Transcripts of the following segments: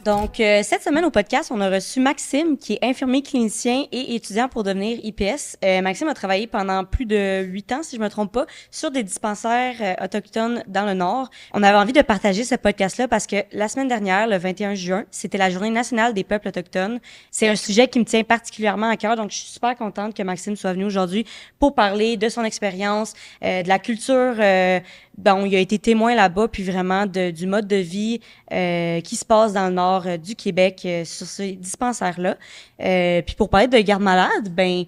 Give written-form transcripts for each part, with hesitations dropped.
Donc, cette semaine au podcast, on a reçu Maxime, qui est infirmier clinicien et étudiant pour devenir IPS. Maxime a travaillé pendant plus de 8 ans, si je me trompe pas, sur des dispensaires autochtones dans le Nord. On avait envie de partager ce podcast-là parce que la semaine dernière, le 21 juin, c'était la Journée nationale des peuples autochtones. C'est un sujet qui me tient particulièrement à cœur, donc je suis super contente que Maxime soit venu aujourd'hui pour parler de son expérience, de la culture dont il a été témoin là-bas, puis vraiment du mode de vie qui se passe dans le nord du Québec sur ces dispensaires-là. Puis pour parler de garde-malade, ben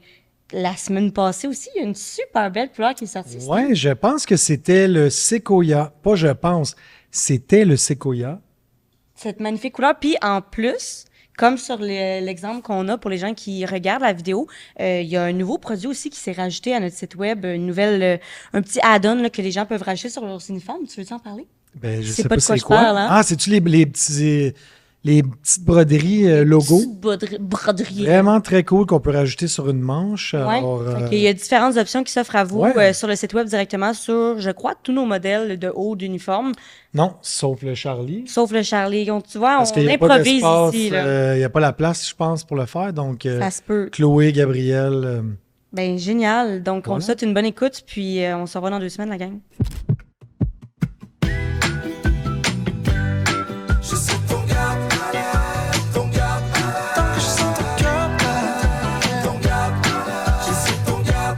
la semaine passée aussi, il y a une super belle couleur qui est sortie. Oui, je pense que c'était le séquoia. Pas je pense, c'était le séquoia. Cette magnifique couleur. Puis en plus, comme sur l'exemple qu'on a pour les gens qui regardent la vidéo, il y a un nouveau produit aussi qui s'est rajouté à notre site web, un petit add-on là, que les gens peuvent rajouter sur leurs uniformes. Tu veux-tu en parler? Ben, je sais sais pas pas de quoi c'est je quoi. parle, hein? Ah, c'est-tu les petites broderies logo? Petite broderie. Vraiment très cool qu'on peut rajouter sur une manche. Ouais. Alors, Il y a différentes options qui s'offrent à vous ouais. sur le site web directement sur, je crois, tous nos modèles de haut d'uniforme, non, sauf le Charlie. sauf le Charlie. Donc, tu vois, Parce qu'il on n'y a pas improvise d'espace, ici. Là. il n'y a pas la place, je pense, pour le faire. Donc, Ça se peut. Chloé, Gabriel. Ben, génial. Donc, on Voilà. te souhaite une bonne écoute, puis on se revoit dans 2 semaines, la gang. Je suis ton garde-malade, ton garde-malade. Je suis ton garde-malade, ton garde-malade. Je suis ton garde.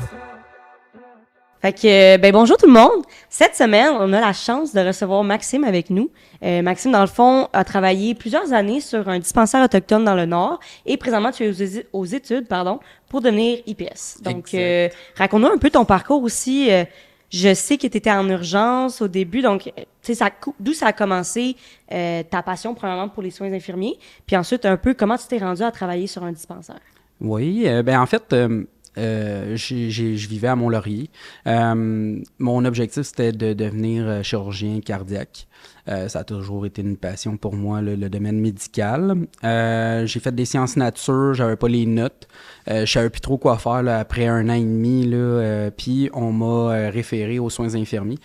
Fait que, ben bonjour tout le monde. Cette semaine, on a la chance de recevoir Maxime avec nous. Maxime, dans le fond, a travaillé plusieurs années sur un dispensaire autochtone dans le Nord et présentement, tu es aux études, pour devenir IPS. Donc, raconte-nous un peu ton parcours aussi. Je sais que tu étais en urgence au début, donc, tu sais, d'où ça a commencé, ta passion, premièrement, pour les soins infirmiers, puis ensuite, un peu, comment tu t'es rendu à travailler sur un dispensaire? Oui, ben en fait, je vivais à Mont-Laurier. Mon objectif, c'était de devenir chirurgien cardiaque. Ça a toujours été une passion pour moi, le domaine médical. J'ai fait des sciences nature, j'avais pas les notes. Je savais plus trop quoi faire là, après 1 an et demi. Puis on m'a référé aux soins infirmiers.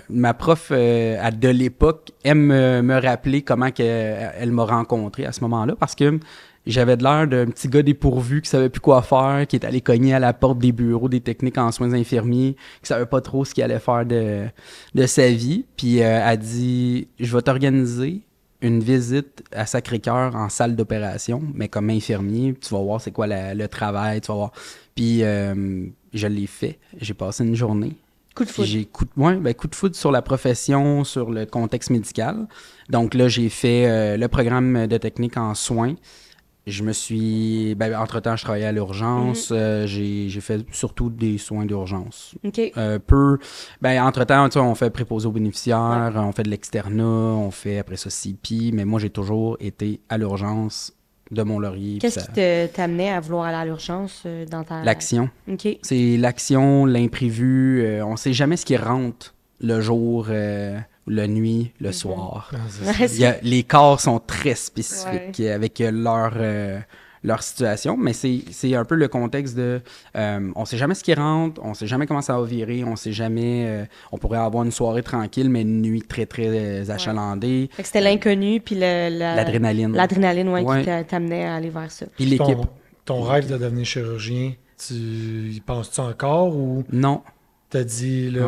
Ma prof de l'époque aime me rappeler comment elle m'a rencontré à ce moment-là parce que j'avais de l'air d'un petit gars dépourvu qui savait plus quoi faire, qui est allé cogner à la porte des bureaux des techniques en soins infirmiers, qui savait pas trop ce qu'il allait faire de sa vie. Puis elle dit « Je vais t'organiser une visite à Sacré-Cœur en salle d'opération, mais comme infirmier, tu vas voir c'est quoi le travail, tu vas voir. » Puis je l'ai fait. J'ai passé une journée. Coup de foudre. Coup de foudre sur la profession, sur le contexte médical. Donc là, j'ai fait le programme de technique en soins. Entre-temps, je travaillais à l'urgence. J'ai fait surtout des soins d'urgence. OK. Entre-temps, on fait préposé aux bénéficiaires, on fait de l'externat, on fait après ça CP, mais moi, j'ai toujours été à l'urgence de Mont-Laurier. Qu'est-ce qui t'amenait à vouloir aller à l'urgence dans ta... L'action. OK. C'est l'action, l'imprévu. On sait jamais ce qui rentre le jour... la nuit, le soir. Les corps sont très spécifiques avec leur situation, mais c'est un peu le contexte de on sait jamais ce qui rentre, on sait jamais comment ça va virer, on sait jamais on pourrait avoir une soirée tranquille, mais une nuit très, très achalandée. Fait que c'était l'inconnu, puis l'adrénaline. L'adrénaline, qui t'amenait à aller vers ça. Puis l'équipe. Ton rêve de devenir chirurgien, tu y penses-tu encore ou... Non. T'as dit, là...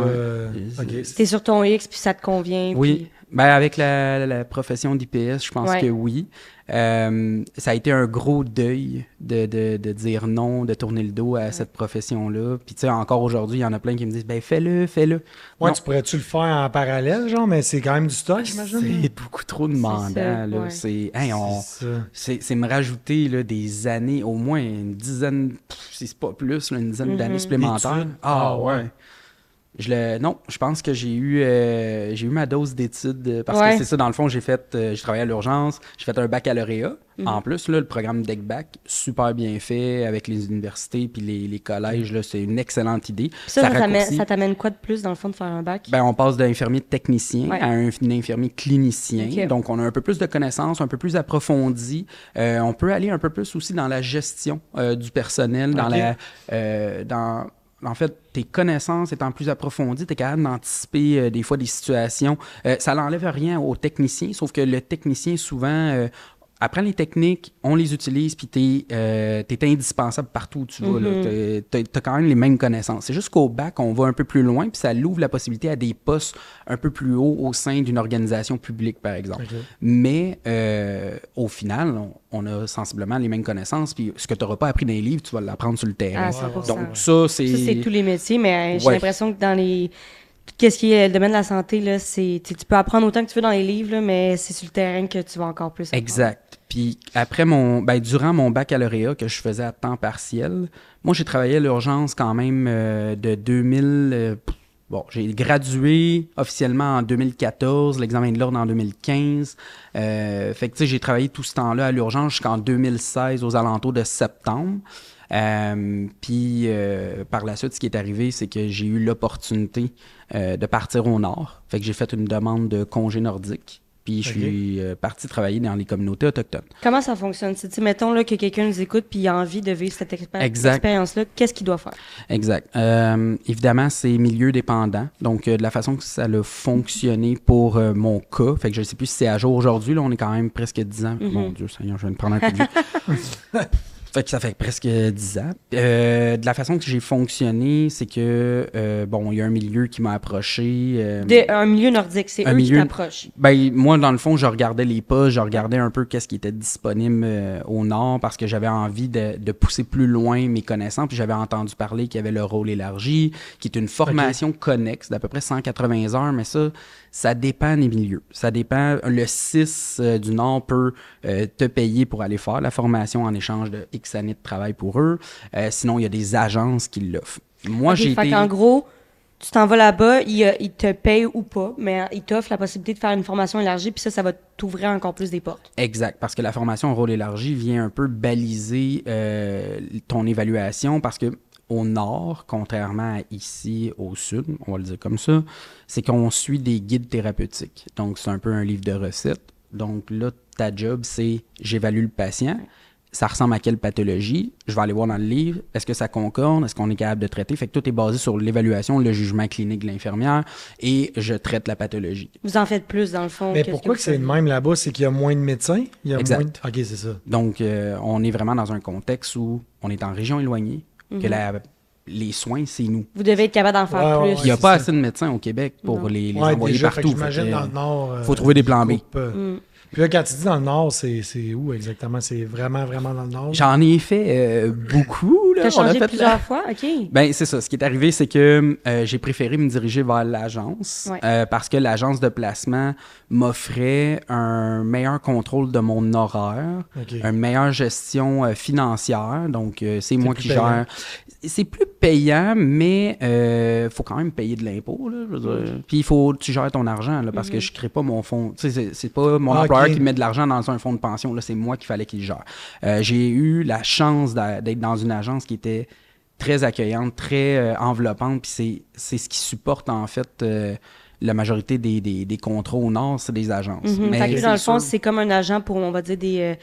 Okay. T'es sur ton X, puis ça te convient. Oui. Puis... Ben, avec la profession d'IPS, je pense que oui. Ça a été un gros deuil de dire non, de tourner le dos à cette profession-là. Puis, tu sais, encore aujourd'hui, il y en a plein qui me disent, ben, fais-le. Ouais, tu pourrais-tu le faire en parallèle, genre, mais c'est quand même du stock, j'imagine? C'est beaucoup trop demandant, là. C'est me rajouter, là, des années, au moins une dizaine, si c'est pas plus, là, une dizaine d'années supplémentaires. Ah, ouais. Je pense que j'ai eu ma dose d'études parce que c'est ça, dans le fond, j'ai travaillé à l'urgence, j'ai fait un baccalauréat. En plus, là, le programme DECBac, super bien fait avec les universités puis les collèges, là, c'est une excellente idée. Ça t'amène quoi de plus, dans le fond, de faire un bac? Ben, on passe d'un infirmier technicien à un infirmier clinicien. Okay. Donc, on a un peu plus de connaissances, un peu plus approfondies. On peut aller un peu plus aussi dans la gestion du personnel, en fait, tes connaissances étant plus approfondies, tu es capable d'anticiper des fois des situations. Ça n'enlève rien au technicien, sauf que le technicien, souvent, apprend les techniques, on les utilise, puis t'es indispensable partout où tu vas. T'as quand même les mêmes connaissances. C'est juste qu'au bac, on va un peu plus loin, puis ça l'ouvre la possibilité à des postes un peu plus hauts au sein d'une organisation publique, par exemple. OK. Mais au final, on a sensiblement les mêmes connaissances, puis ce que tu n'auras pas appris dans les livres, tu vas l'apprendre sur le terrain. À 100%. Donc ça, c'est... Ça, c'est tous les métiers, mais j'ai Ouais. l'impression que dans les... Qu'est-ce qui est le domaine de la santé, là, tu peux apprendre autant que tu veux dans les livres, là, mais c'est sur le terrain que tu vas encore plus apprendre. Exact. Puis après durant mon baccalauréat que je faisais à temps partiel, moi j'ai travaillé à l'urgence quand même de 2000. J'ai gradué officiellement en 2014, l'examen de l'ordre en 2015. Fait que tu sais, j'ai travaillé tout ce temps-là à l'urgence jusqu'en 2016, aux alentours de septembre. Puis par la suite, ce qui est arrivé, c'est que j'ai eu l'opportunité de partir au nord. Fait que j'ai fait une demande de congé nordique. Puis je suis parti travailler dans les communautés autochtones. Comment ça fonctionne? Mettons là, que quelqu'un nous écoute puis il a envie de vivre cette Exact. expérience-là, qu'est-ce qu'il doit faire? Exact. Évidemment, c'est milieu dépendant. Donc, de la façon que ça a fonctionné pour mon cas, fait que je ne sais plus si c'est à jour aujourd'hui, là, on est quand même presque 10 ans. Mon Dieu Seigneur, je viens de prendre un coup de vieux. Fait que ça fait presque 10 ans. De la façon que j'ai fonctionné, c'est que, il y a un milieu qui m'a approché. Un milieu nordique, c'est un eux milieu- qui t'approchent. Ben, moi, dans le fond, je regardais les postes, je regardais un peu qu'est-ce qui était disponible au Nord parce que j'avais envie de pousser plus loin mes connaissances. Puis j'avais entendu parler qu'il y avait le rôle élargi, qui est une formation connexe d'à peu près 180 heures, mais ça dépend des milieux. Ça dépend. Le 6 du Nord peut te payer pour aller faire la formation en échange de X années de travail pour eux. Sinon, il y a des agences qui l'offrent. Moi, Ok, j'ai fait été... qu'en gros, tu t'en vas là-bas, il te paye ou pas, mais il t'offre la possibilité de faire une formation élargie, puis ça va t'ouvrir encore plus des portes. Exact, parce que la formation au rôle élargi vient un peu baliser ton évaluation, parce que au nord, contrairement à ici au sud, on va le dire comme ça, c'est qu'on suit des guides thérapeutiques. Donc, c'est un peu un livre de recettes. Donc là, ta job, c'est j'évalue le patient. Ça ressemble à quelle pathologie? Je vais aller voir dans le livre. Est-ce que ça concorde? Est-ce qu'on est capable de traiter? Fait que tout est basé sur l'évaluation, le jugement clinique de l'infirmière et je traite la pathologie. Vous en faites plus, dans le fond. Mais que ce pourquoi que vous c'est faites. le même là-bas? C'est qu'il y a moins de médecins? Il y a Exact. moins de... OK, c'est ça. Donc, on est vraiment dans un contexte où on est en région éloignée, que les soins, c'est nous. Vous devez être capable d'en faire Ouais, plus. Il n'y a c'est pas ça. assez de médecins au Québec pour Non. les Ouais, envoyer déjà, fait que partout. j'imagine Fait que, dans le Nord... faut trouver des plans B. Puis là, quand tu dis dans le Nord, c'est où exactement? C'est vraiment, vraiment dans le Nord? J'en ai fait beaucoup. Là. T'as On a changé fait plusieurs fois? OK. Ben, c'est ça. Ce qui est arrivé, c'est que j'ai préféré me diriger vers l'agence parce que l'agence de placement m'offrait un meilleur contrôle de mon horaire, OK. une meilleure gestion financière. Donc, c'est moi plus qui payant. gère. C'est plus payant, mais faut quand même payer de l'impôt. Là, je veux dire. Puis, il faut que tu gères ton argent là, parce que je crée pas mon fonds. Tu sais, c'est pas mon employeur OK. qui met de l'argent dans un fonds de pension. Là, c'est moi qu'il fallait qu'il gère. J'ai eu la chance d'être dans une agence qui était très accueillante, très enveloppante, puis c'est ce qui supporte en fait la majorité des contrats au Nord, c'est des agences. Mais Fait que dans le c'est fond, sûr- c'est comme un agent pour, on va dire, des...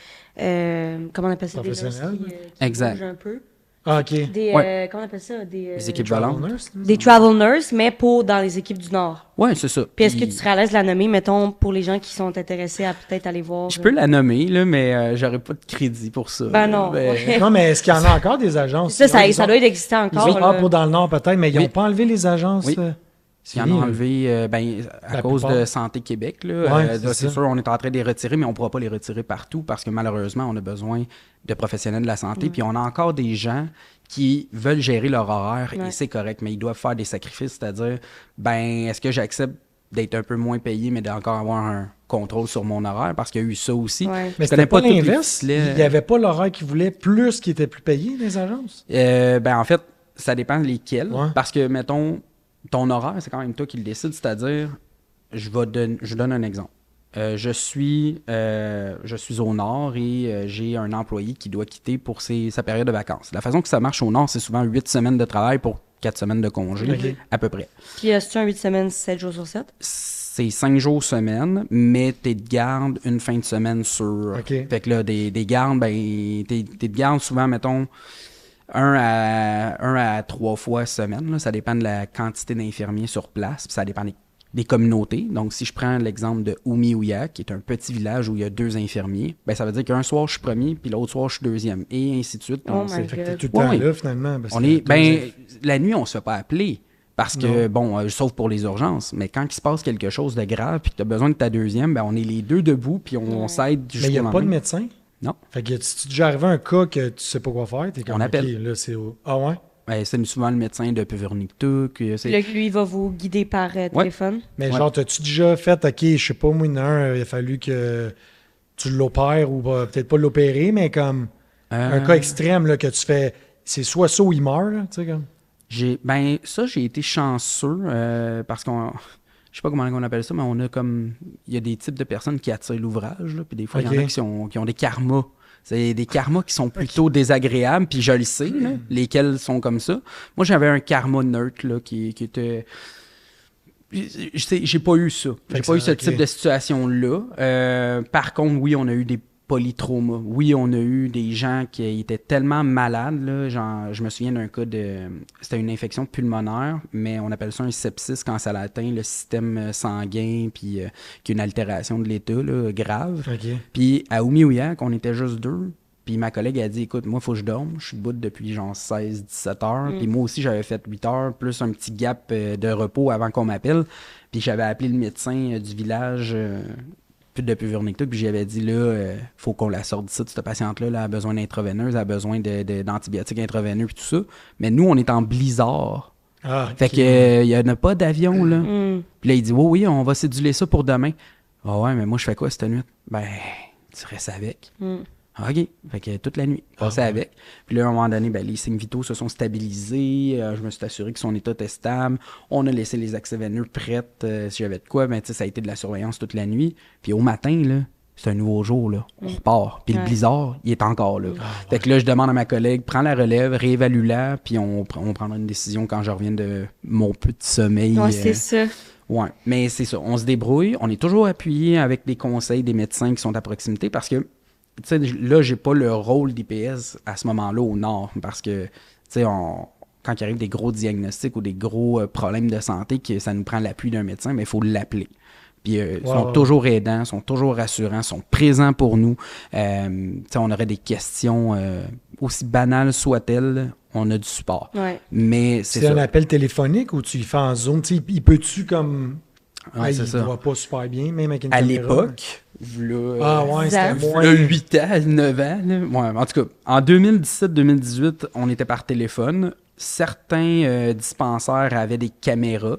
comment on appelle ça? Des nurses Professionnels. qui Exact. bougent un peu. Ah, OK. Des, Ouais. comment on appelle ça? Les équipes Travel volantes. nurse, là? Des travel nurses, mais dans les équipes du Nord. Oui, c'est ça. Puis est-ce que tu serais à l'aise de la nommer, mettons, pour les gens qui sont intéressés à peut-être aller voir? Je peux la nommer, là, mais j'aurais pas de crédit pour ça. Ben non. Mais- Non, mais est-ce qu'il y en a encore des agences? Ça, Ils ça ont- doit exister Ils encore. ont là. pour dans le Nord peut-être, mais ils n'ont Oui. pas enlevé les agences. Oui. C'est Ils en fini, ont là. enlevé à La cause plupart. de Santé Québec. Là. Ouais, Là, c'est c'est ça. sûr, on est en train de les retirer, mais on ne pourra pas les retirer partout parce que malheureusement, on a besoin de professionnels de la santé. Puis on a encore des gens qui veulent gérer leur horaire Ouais. et c'est correct, mais ils doivent faire des sacrifices, c'est-à-dire, ben, est-ce que j'accepte d'être un peu moins payé, mais d'encore avoir un contrôle sur mon horaire parce qu'il y a eu ça aussi. Ouais. Mais Je connais c'était pas tous les l'inverse. Il ficelets. n'y avait pas l'horaire qu'ils voulaient plus qui était plus payé, les agences? Ben, en fait, ça dépend lesquels. Ouais. Parce que, mettons, ton horaire, c'est quand même toi qui le décides. C'est-à-dire, je donne un exemple. Je suis au Nord et j'ai un employé qui doit quitter pour sa période de vacances. La façon que ça marche au Nord, c'est souvent 8 semaines de travail pour 4 semaines de congé, Ok. à peu près. Puis c'est un 8 semaines, 7 jours sur 7? C'est 5 jours semaine, mais t'es de garde une fin de semaine sur. Ok. Fait que là, des gardes, ben, t'es de garde souvent, mettons, un à 3 fois semaine. Là. Ça dépend de la quantité d'infirmiers sur place, puis ça dépend des communautés. Donc, si je prends l'exemple de Oumiouia, qui est un petit village où il y a 2 infirmiers, ben ça veut dire qu'un soir, je suis premier, puis l'autre soir, je suis deuxième, et ainsi de suite. Oh Donc, my Fait que t'es God. tout le temps Oui. là, finalement. parce on que est, deux ben, inf- la nuit, on se fait pas appeler. Parce que, Non. bon, sauf pour les urgences, mais quand il se passe quelque chose de grave puis que tu as besoin de ta deuxième, ben on est les deux debout puis on s'aide Mais il jusqu'au n'y a pas de lendemain. médecin? Non. Fait que tu déjà arrivé un cas que tu sais pas quoi faire, t'es comme, On appelle. OK, là, c'est... Ah ouais? Ben, c'est souvent le médecin de Puvernictuk. Puis là, lui, il va vous guider par téléphone. Mais Ouais. genre, t'as-tu déjà fait, OK, je sais pas, moi, il y en a un, il a fallu que tu l'opères ou peut-être pas l'opérer, mais comme un cas extrême, là, que tu fais, c'est soit ça ou il meurt, là, tu sais, comme... Ben, ça, j'ai été chanceux parce qu'on. Je sais pas comment on appelle ça, mais on a comme. Il y a des types de personnes qui attirent l'ouvrage, là, puis des fois, il y en a Ok. qui ont des karmas. C'est des karmas qui sont plutôt désagréables, puis je le sais, là, lesquels sont comme ça. Moi, j'avais un karma neutre, là, qui était. J'ai pas eu ça. Fait J'ai que pas eu ça, ce ok. type de situation-là. Par contre, oui, on a eu des polytraumas. Oui, on a eu des gens qui étaient tellement malades. Là, genre, je me souviens d'un cas de... C'était une infection pulmonaire, mais on appelle ça un sepsis quand ça atteint le système sanguin, puis qu'il y a une altération de l'état là, grave. OK. Puis à Oumiouiac, on était juste 2. Puis ma collègue a dit, écoute, moi, il faut que je dorme. Je suis debout depuis genre 16-17 heures. Puis moi aussi, j'avais fait 8 heures, plus un petit gap de repos avant qu'on m'appelle. Puis j'avais appelé le médecin du village de Puvernictuk, puis j'avais dit, là, faut qu'on la sorte d'ici, cette patiente-là, elle a besoin d'intraveineuse, elle a besoin d'antibiotiques intraveineux, puis tout ça. Mais nous, on est en blizzard. Ah, Fait OK. que il y en a pas d'avion, là. Mm. Puis là, il dit, oui, on va céduler ça pour demain. Ah ouais, mais moi, je fais quoi cette nuit? Ben, tu restes avec. Mm. Ah, OK. Fait que toute la nuit, passé ouais. avec. Puis là, à un moment donné, ben, les signes vitaux se sont stabilisés. Je me suis assuré que son état était stable. On a laissé les accès veineux prêtes. Si j'avais de quoi, ben, tu sais, ça a été de la surveillance toute la nuit. Puis au matin, là, c'est un nouveau jour, là. On repart. Puis Ouais. le blizzard, il est encore là. Fait que là, je demande à ma collègue, prends la relève, réévalue-la, puis on prendra une décision quand je reviens de mon petit sommeil. Ouais, c'est ça. Ouais, mais c'est ça. On se débrouille. On est toujours appuyé avec des conseils des médecins qui sont à proximité parce que, tu sais, là, j'ai pas le rôle d'IPS à ce moment-là au nord parce que, tu sais, quand il arrive des gros diagnostics ou des gros problèmes de santé, que ça nous prend l'appui d'un médecin, mais il faut l'appeler. Puis ils sont ouais. toujours aidants, sont toujours rassurants, sont présents pour nous. Tu sais, on aurait des questions aussi banales soient-elles, on a du support. Ouais. Mais c'est C'est ça. un appel téléphonique ou tu y fais en Zoom? Tu sais, il peut-tu comme... Ouais, c'est il ça. voit pas super bien, même avec une À caméra. l'époque, là, Ah ouais, c'était Zach. moins... là, 8 ans, 9 ans. Là. Ouais, en tout cas, en 2017-2018, on était par téléphone. Certains dispensaires avaient des caméras.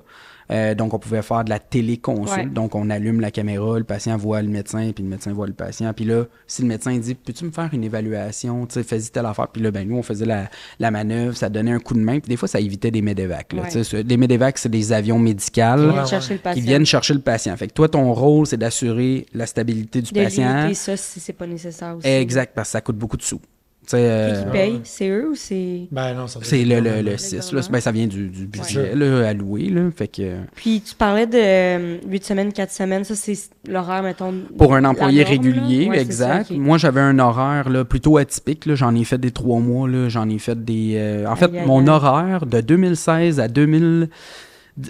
Donc, on pouvait faire de la téléconsulte. Ouais. Donc, on allume la caméra, le patient voit le médecin, puis le médecin voit le patient. Puis là, si le médecin dit, peux-tu me faire une évaluation, tu sais, fais-y telle affaire. Puis là, ben, nous, on faisait la manœuvre, ça donnait un coup de main. Puis des fois, ça évitait des médevacs. Là, Ouais. tu sais. Des médevacs, c'est des avions médicaux Viens Ouais, chercher le qui patient. viennent chercher le patient. Fait que toi, ton rôle, c'est d'assurer la stabilité du de patient. limiter ça si c'est pas nécessaire aussi. Exact, parce que ça coûte beaucoup de sous. Tu sais, Qui paye? C'est eux ou c'est... Ben non, ça doit c'est être le Le 6, là, gouvernement. ben, ça vient du budget Ouais. là, alloué. Là, fait que, Puis tu parlais de 8 semaines, 4 semaines. Ça, c'est l'horaire, mettons... pour un employé la norme, régulier, là? Ouais, c'est exact. ça, ok. Moi, j'avais un horaire là, plutôt atypique. Là. J'en ai fait des 3 mois. Là. J'en ai fait des... En fait, Aïe, aïe, mon aïe. horaire de 2016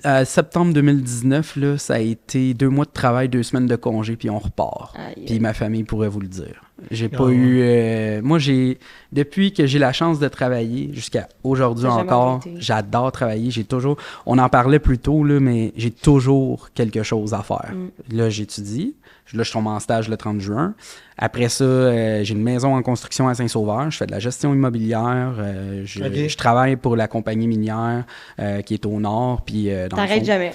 à septembre 2019, là, ça a été 2 mois de travail, 2 semaines de congé, puis on repart. Aïe, Puis aïe. ma famille pourrait vous le dire. J'ai Ah pas ouais. eu... moi, depuis que j'ai la chance de travailler jusqu'à aujourd'hui T'as jamais encore, arrêté. j'adore travailler. J'ai toujours... On en parlait plus tôt, là, mais j'ai toujours quelque chose à faire. Là, j'étudie. Là, je tombe en stage le 30 juin. Après ça, j'ai une maison en construction à Saint-Sauveur. Je fais de la gestion immobilière. Ok. Je travaille pour la compagnie minière qui est au nord. Puis, dans le T'arrêtes fond- jamais.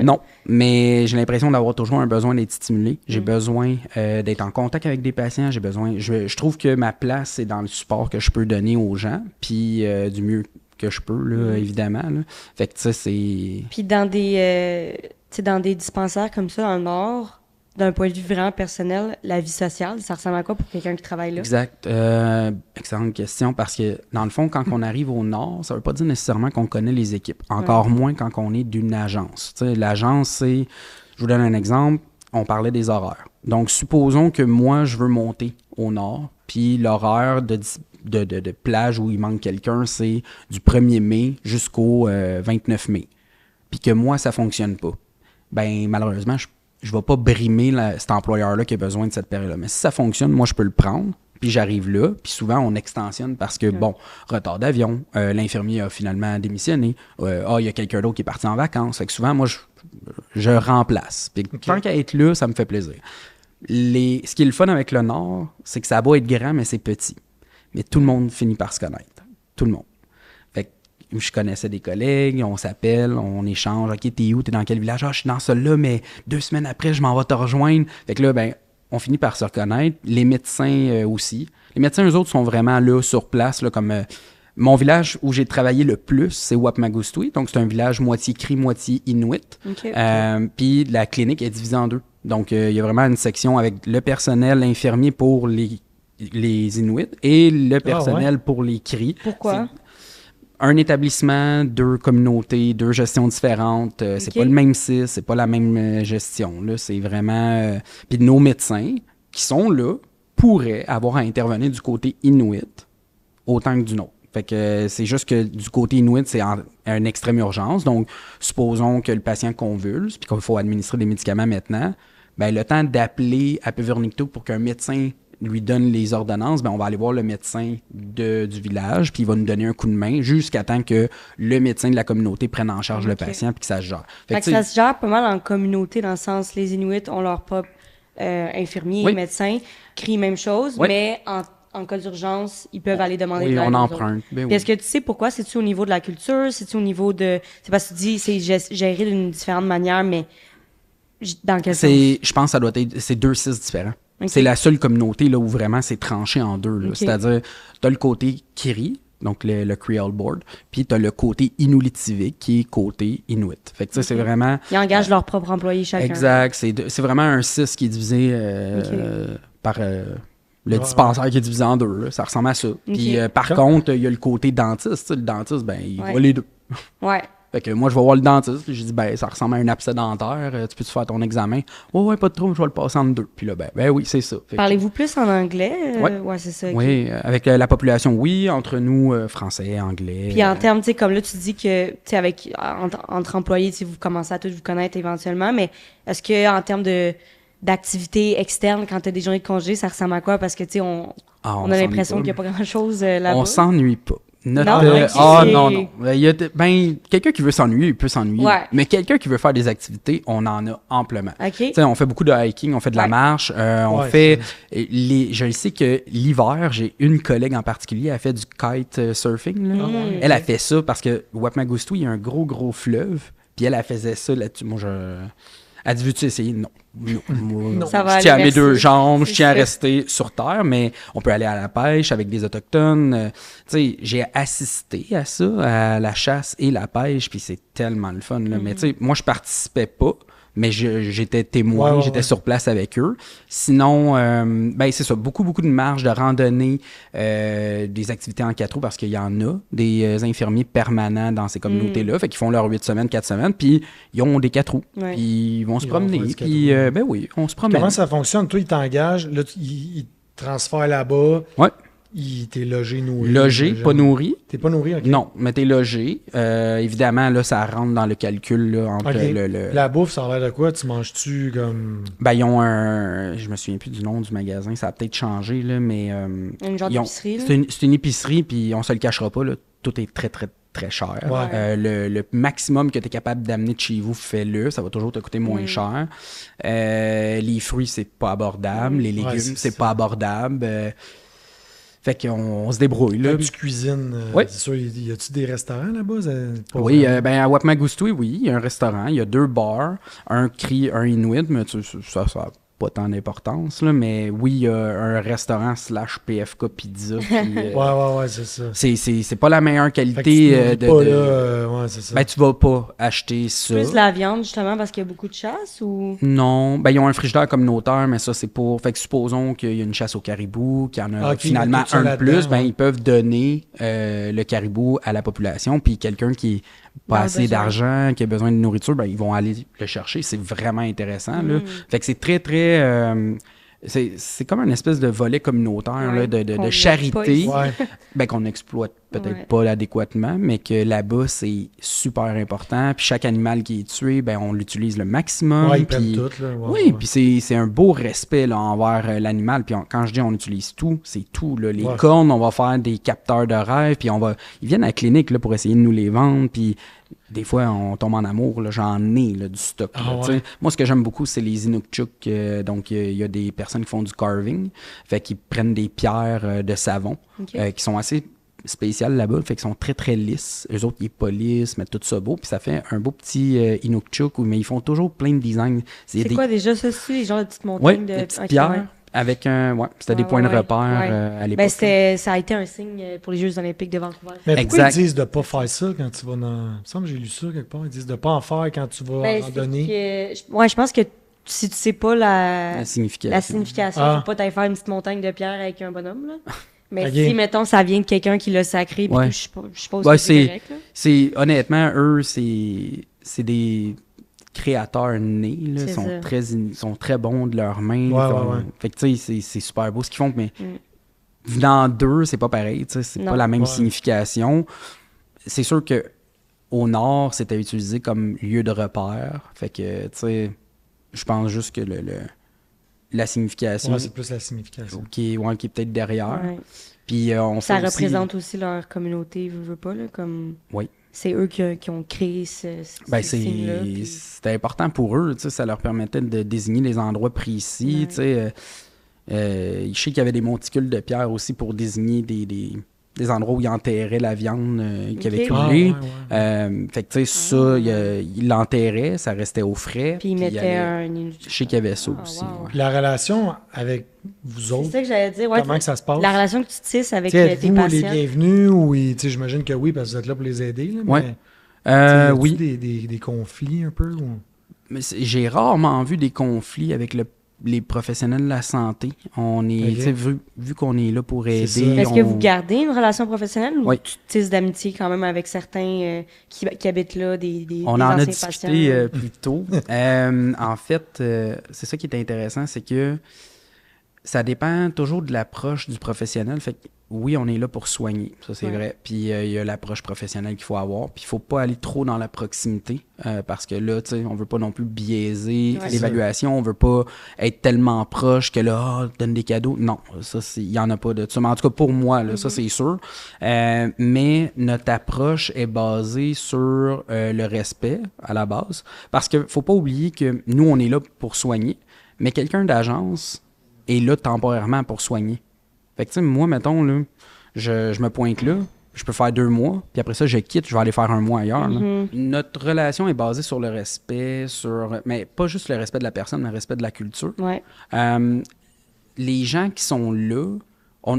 non, mais j'ai l'impression d'avoir toujours un besoin d'être stimulé. J'ai besoin d'être en contact avec des patients. J'ai besoin. Je trouve que ma place, c'est dans le support que je peux donner aux gens, puis du mieux que je peux, là, évidemment. Là. Fait que, tu sais, c'est... Puis dans des dispensaires comme ça, dans le Nord, d'un point de vue vraiment personnel, la vie sociale, ça ressemble à quoi pour quelqu'un qui travaille là? Exact. Excellente question, parce que, dans le fond, quand on arrive au Nord, ça veut pas dire nécessairement qu'on connaît les équipes. Encore moins quand on est d'une agence. Tu sais, l'agence, c'est... Je vous donne un exemple. On parlait des horaires. Donc, supposons que moi, je veux monter au Nord, puis l'horaire de plage où il manque quelqu'un, c'est du 1er mai jusqu'au 29 mai. Puis que moi, ça fonctionne pas. Ben malheureusement, je vais pas brimer cet employeur-là qui a besoin de cette période-là. Mais si ça fonctionne, moi, je peux le prendre. Puis j'arrive là, puis souvent on extensionne parce que, bon, retard d'avion, l'infirmier a finalement démissionné, il y a quelqu'un d'autre qui est parti en vacances. Fait que souvent, moi, je remplace. Puis tant qu'à être là, ça me fait plaisir. Ce qui est le fun avec le Nord, c'est que ça va être grand, mais c'est petit. Mais tout le monde finit par se connaître. Tout le monde. Fait que je connaissais des collègues, on s'appelle, on échange. OK, t'es où? T'es dans quel village? Ah, je suis dans celui-là, mais 2 semaines après, je m'en vais te rejoindre. Fait que là, ben, on finit par se reconnaître. Les médecins aussi. Les médecins, eux autres, sont vraiment là, sur place, là, comme... mon village où j'ai travaillé le plus, c'est Wapmagustui. Donc, c'est un village moitié Cri, moitié Inuit. Puis, la clinique est divisée en 2. Donc, il y a vraiment une section avec le personnel infirmier pour les Inuits et le personnel pour les Cri. Pourquoi? Un établissement, 2 communautés, 2 gestions différentes. C'est pas le même CIS, c'est pas la même gestion. Là, c'est vraiment... Puis nos médecins qui sont là pourraient avoir à intervenir du côté Inuit autant que du nôtre. Fait que c'est juste que du côté Inuit, c'est une extrême urgence. Donc, supposons que le patient convulse puis qu'il faut administrer des médicaments maintenant. Ben, le temps d'appeler à Pevernigtuk pour qu'un médecin lui donne les ordonnances, ben on va aller voir le médecin du village, puis il va nous donner un coup de main jusqu'à temps que le médecin de la communauté prenne en charge le patient puis que ça se gère. Fait que ça se gère pas mal en communauté, dans le sens, les Inuits ont leur propre infirmier, médecin, crient même chose, mais en cas d'urgence, ils peuvent aller demander de l'aide. Oui, on emprunte. Ben est-ce que tu sais pourquoi? C'est-tu au niveau de la culture? C'est-tu au niveau de... C'est parce que tu dis c'est géré d'une différente manière, mais dans quel sens? Je pense que ça doit être... C'est 2 CIS différents. C'est la seule communauté là, où vraiment c'est tranché en 2. Là. C'est-à-dire, tu as le côté Kiri, donc le Creole Board, puis tu as le côté Inulitivik, qui est côté Inuit. Fait que c'est vraiment... Ils engagent leurs propres employés chacun. Exact. C'est vraiment un CIS qui est divisé par... le dispensaire qui est divisé en 2, là. Ça ressemble à ça. Puis par contre, il y a le côté dentiste. Le dentiste, ben, il voit les 2. Ouais. Fait que moi, je vais voir le dentiste, puis je dis, ben, ça ressemble à un abcès dentaire, tu peux-tu faire ton examen? Ouais, pas de trouble, je vais le passer en 2. Puis là, ben oui, c'est ça. Parlez-vous plus en anglais? Ouais, c'est ça. Oui, avec la population, oui, entre nous, français, anglais. Puis en termes, tu sais, comme là, tu dis que, tu sais, entre employés, tu sais, vous commencez à tous vous connaître éventuellement, mais est-ce que en termes d'activités externes, quand tu as des journées de congé, ça ressemble à quoi? Parce que, tu sais, on a l'impression qu'il n'y a pas grand-chose là-bas. On s'ennuie pas. Non. Il y a quelqu'un qui veut s'ennuyer, il peut s'ennuyer. Ouais. Mais quelqu'un qui veut faire des activités, on en a amplement. OK. On fait beaucoup de hiking, on fait de la marche, on fait... Je sais que l'hiver, j'ai une collègue en particulier, elle fait du kite surfing. Là. Elle a fait ça parce que Wapmagustui, il y a un gros fleuve, puis elle faisait ça là-dessus. Moi, elle dit, veux-tu essayer? Non. Ça va je tiens à aller, mes 2 merci. jambes, je tiens à ça. rester sur terre, mais on peut aller à la pêche avec des Autochtones. J'ai assisté à ça, à la chasse et la pêche, puis c'est tellement le fun. Là. Mais moi, je participais pas, mais j'étais témoin, j'étais sur place avec eux. Sinon, ben c'est ça, beaucoup de marches, de randonnées, des activités en 4 roues, parce qu'il y en a des infirmiers permanents dans ces communautés-là, fait qu'ils font leurs 8 semaines, 4 semaines, puis ils ont des 4 roues, puis ils vont se promener, puis ben oui, on se promène. Comment ça fonctionne? Toi, ils t'engagent, là, ils te transfèrent là-bas. Ouais. T'es logé, nourri. Logé, pas nourri. T'es pas nourri, OK. Non, mais t'es logé. Évidemment, là, ça rentre dans le calcul là, entre le... La bouffe, ça a l'air de quoi? Tu manges-tu comme... Ben, ils ont je me souviens plus du nom du magasin, ça a peut-être changé, là, mais... Une genre d'épicerie, là? C'est une épicerie, puis on se le cachera pas, là, tout est très cher. Ouais. Le maximum que tu es capable d'amener de chez vous, fais-le. Ça va toujours te coûter moins cher. Les fruits, c'est pas abordable. Les légumes, c'est pas abordable. Fait qu'on se débrouille. Là. Tu cuisines. C'est sûr, y a-tu des restaurants là-bas? Oui, ben à Wapmagustui, oui, il y a un restaurant. Il y a 2 bars, un Cri, un Inuit, mais ça n'a pas tant d'importance, là, mais oui, il y a un restaurant / PFK Pizza. Puis, ouais, c'est ça. C'est pas la meilleure qualité fait que tu ouais, c'est ça. Ben, tu vas pas acheter ça. Plus la viande, justement, parce qu'il y a beaucoup de chasse, ou... Non, ben ils ont un frigidaire communautaire, mais ça, c'est pour... Fait que supposons qu'il y a une chasse au caribou, qu'il y en a finalement un de plus, ben ils peuvent donner le caribou à la population, puis quelqu'un qui pas assez d'argent, qui a besoin de nourriture, ben ils vont aller le chercher. C'est vraiment intéressant, là. Fait que c'est très, très c'est comme une espèce de volet communautaire là, qu'on de n'a charité pas ici. Ouais. qu'on n'exploite peut-être Ouais. pas adéquatement, mais que là-bas, c'est super important. Puis chaque animal qui est tué, on l'utilise le maximum. Ouais, ils prennent puis- tout, là. Ouais, oui, ouais. puis c'est un beau respect là, envers l'animal. Puis quand je dis on utilise tout, c'est tout. Là. Les Ouais. cornes, on va faire des capteurs de rêve, puis ils viennent à la clinique là, pour essayer de nous les vendre, puis des fois, on tombe en amour. Là, j'en ai là, du stock. Ah là, ouais. tu sais. Moi, ce que j'aime beaucoup, c'est les Inukchuk. Donc, il y a des personnes qui font du carving. Fait qu'ils prennent des pierres de savon Ok. qui sont assez spéciales là-bas. Fait qu'ils sont très, très lisses. Eux autres, ils polissent, mettent tout ça beau. Puis ça fait un beau petit Inukchuk. Mais ils font toujours plein de designs. C'est des... quoi déjà ça, c'est les genres de petites Oui, montagnes de des petites ok, pierres ouais. avec un... Ouais, c'était des Ouais, points ouais, de repère ouais. à l'époque. Ça a été un signe pour les Jeux olympiques de Vancouver. Mais pourquoi Exact. ils disent de pas faire ça quand tu vas dans. Il me semble que j'ai lu ça quelque part. Ils disent de pas en faire quand tu vas en C'est donner. je pense que si tu sais pas La signification. la signification, Ah. faut pas t'aller faire une petite montagne de pierre avec un bonhomme, là. Mais Ok. si, mettons, ça vient de quelqu'un qui l'a sacré, puis Ouais. tout, je suppose Ouais, que c'est c'est- correct, là. C'est honnêtement, eux, c'est des créateurs nés. Là, C'est ça. sont très bons de leurs mains. Ouais, ouais, ouais. Fait que tu sais, c'est super beau ce qu'ils font, mais Mm. venant d'eux, c'est pas pareil. Tu sais, c'est Non. pas la même Ouais. signification. C'est sûr que au nord, c'était utilisé comme lieu de repère. Fait que, tu sais, je pense juste que la signification Ouais, c'est plus la signification. qui est peut-être derrière. Ouais. Puis on Ça fait aussi- représente aussi leur communauté, veux pas, là, comme... Oui. C'est eux qui ont créé ce Ben, signe-là. puis- c'était important pour eux, tu sais, ça leur permettait de désigner les endroits précis, Ouais. tu sais. Je sais qu'il y avait des monticules de pierre aussi pour désigner des endroits où ils enterraient la viande qui avait Ok. Ah, coulé. ouais, ouais. Fait que, tu sais, ça, ils l'enterraient, ça restait au frais. Puis ils il mettaient allait- un... Je sais qu'il y avait ça Ah, aussi. wow. ouais. Puis la relation avec vous C'est autres, ça que j'allais dire. Ouais, comment que ça se passe? la relation que tu tisses avec Tu sais, tes êtes-vous les patients. bienvenus ou tu sais, j'imagine que oui, parce que vous êtes là pour les aider. Là, Ouais. mais, tu sais, y a-tu Oui. des conflits un peu? Ou... Mais j'ai rarement vu des conflits avec les professionnels de la santé. On est, Ok. tu sais, vu qu'on est là pour C'est aider. ça. Est-ce que on- vous gardez une relation professionnelle ou Oui. tu tisses d'amitié quand même avec certains qui habitent là, des On des en a anciens discuté patients? plus tôt. En fait, c'est ça qui est intéressant, c'est que ça dépend toujours de l'approche du professionnel. Fait que oui, on est là pour soigner, ça c'est Ouais. vrai. Puis il y a l'approche professionnelle qu'il faut avoir. Puis il faut pas aller trop dans la proximité parce que là, tu sais, on veut pas non plus biaiser Ouais. l'évaluation. On veut pas être tellement proche que là, donne des cadeaux. Non, ça, il y en a pas de ça. Mais en tout cas, pour moi, là, ça c'est sûr. Mais notre approche est basée sur le respect à la base. Parce que faut pas oublier que nous, on est là pour soigner. Mais quelqu'un d'agence est là temporairement pour soigner. Fait que, tu sais, moi, mettons, là, je me pointe là, je peux faire 2 mois, puis après ça, je quitte, je vais aller faire 1 mois ailleurs. là. Mhm. Notre relation est basée sur le respect, mais pas juste le respect de la personne, mais le respect de la culture. Ouais. Les gens qui sont là,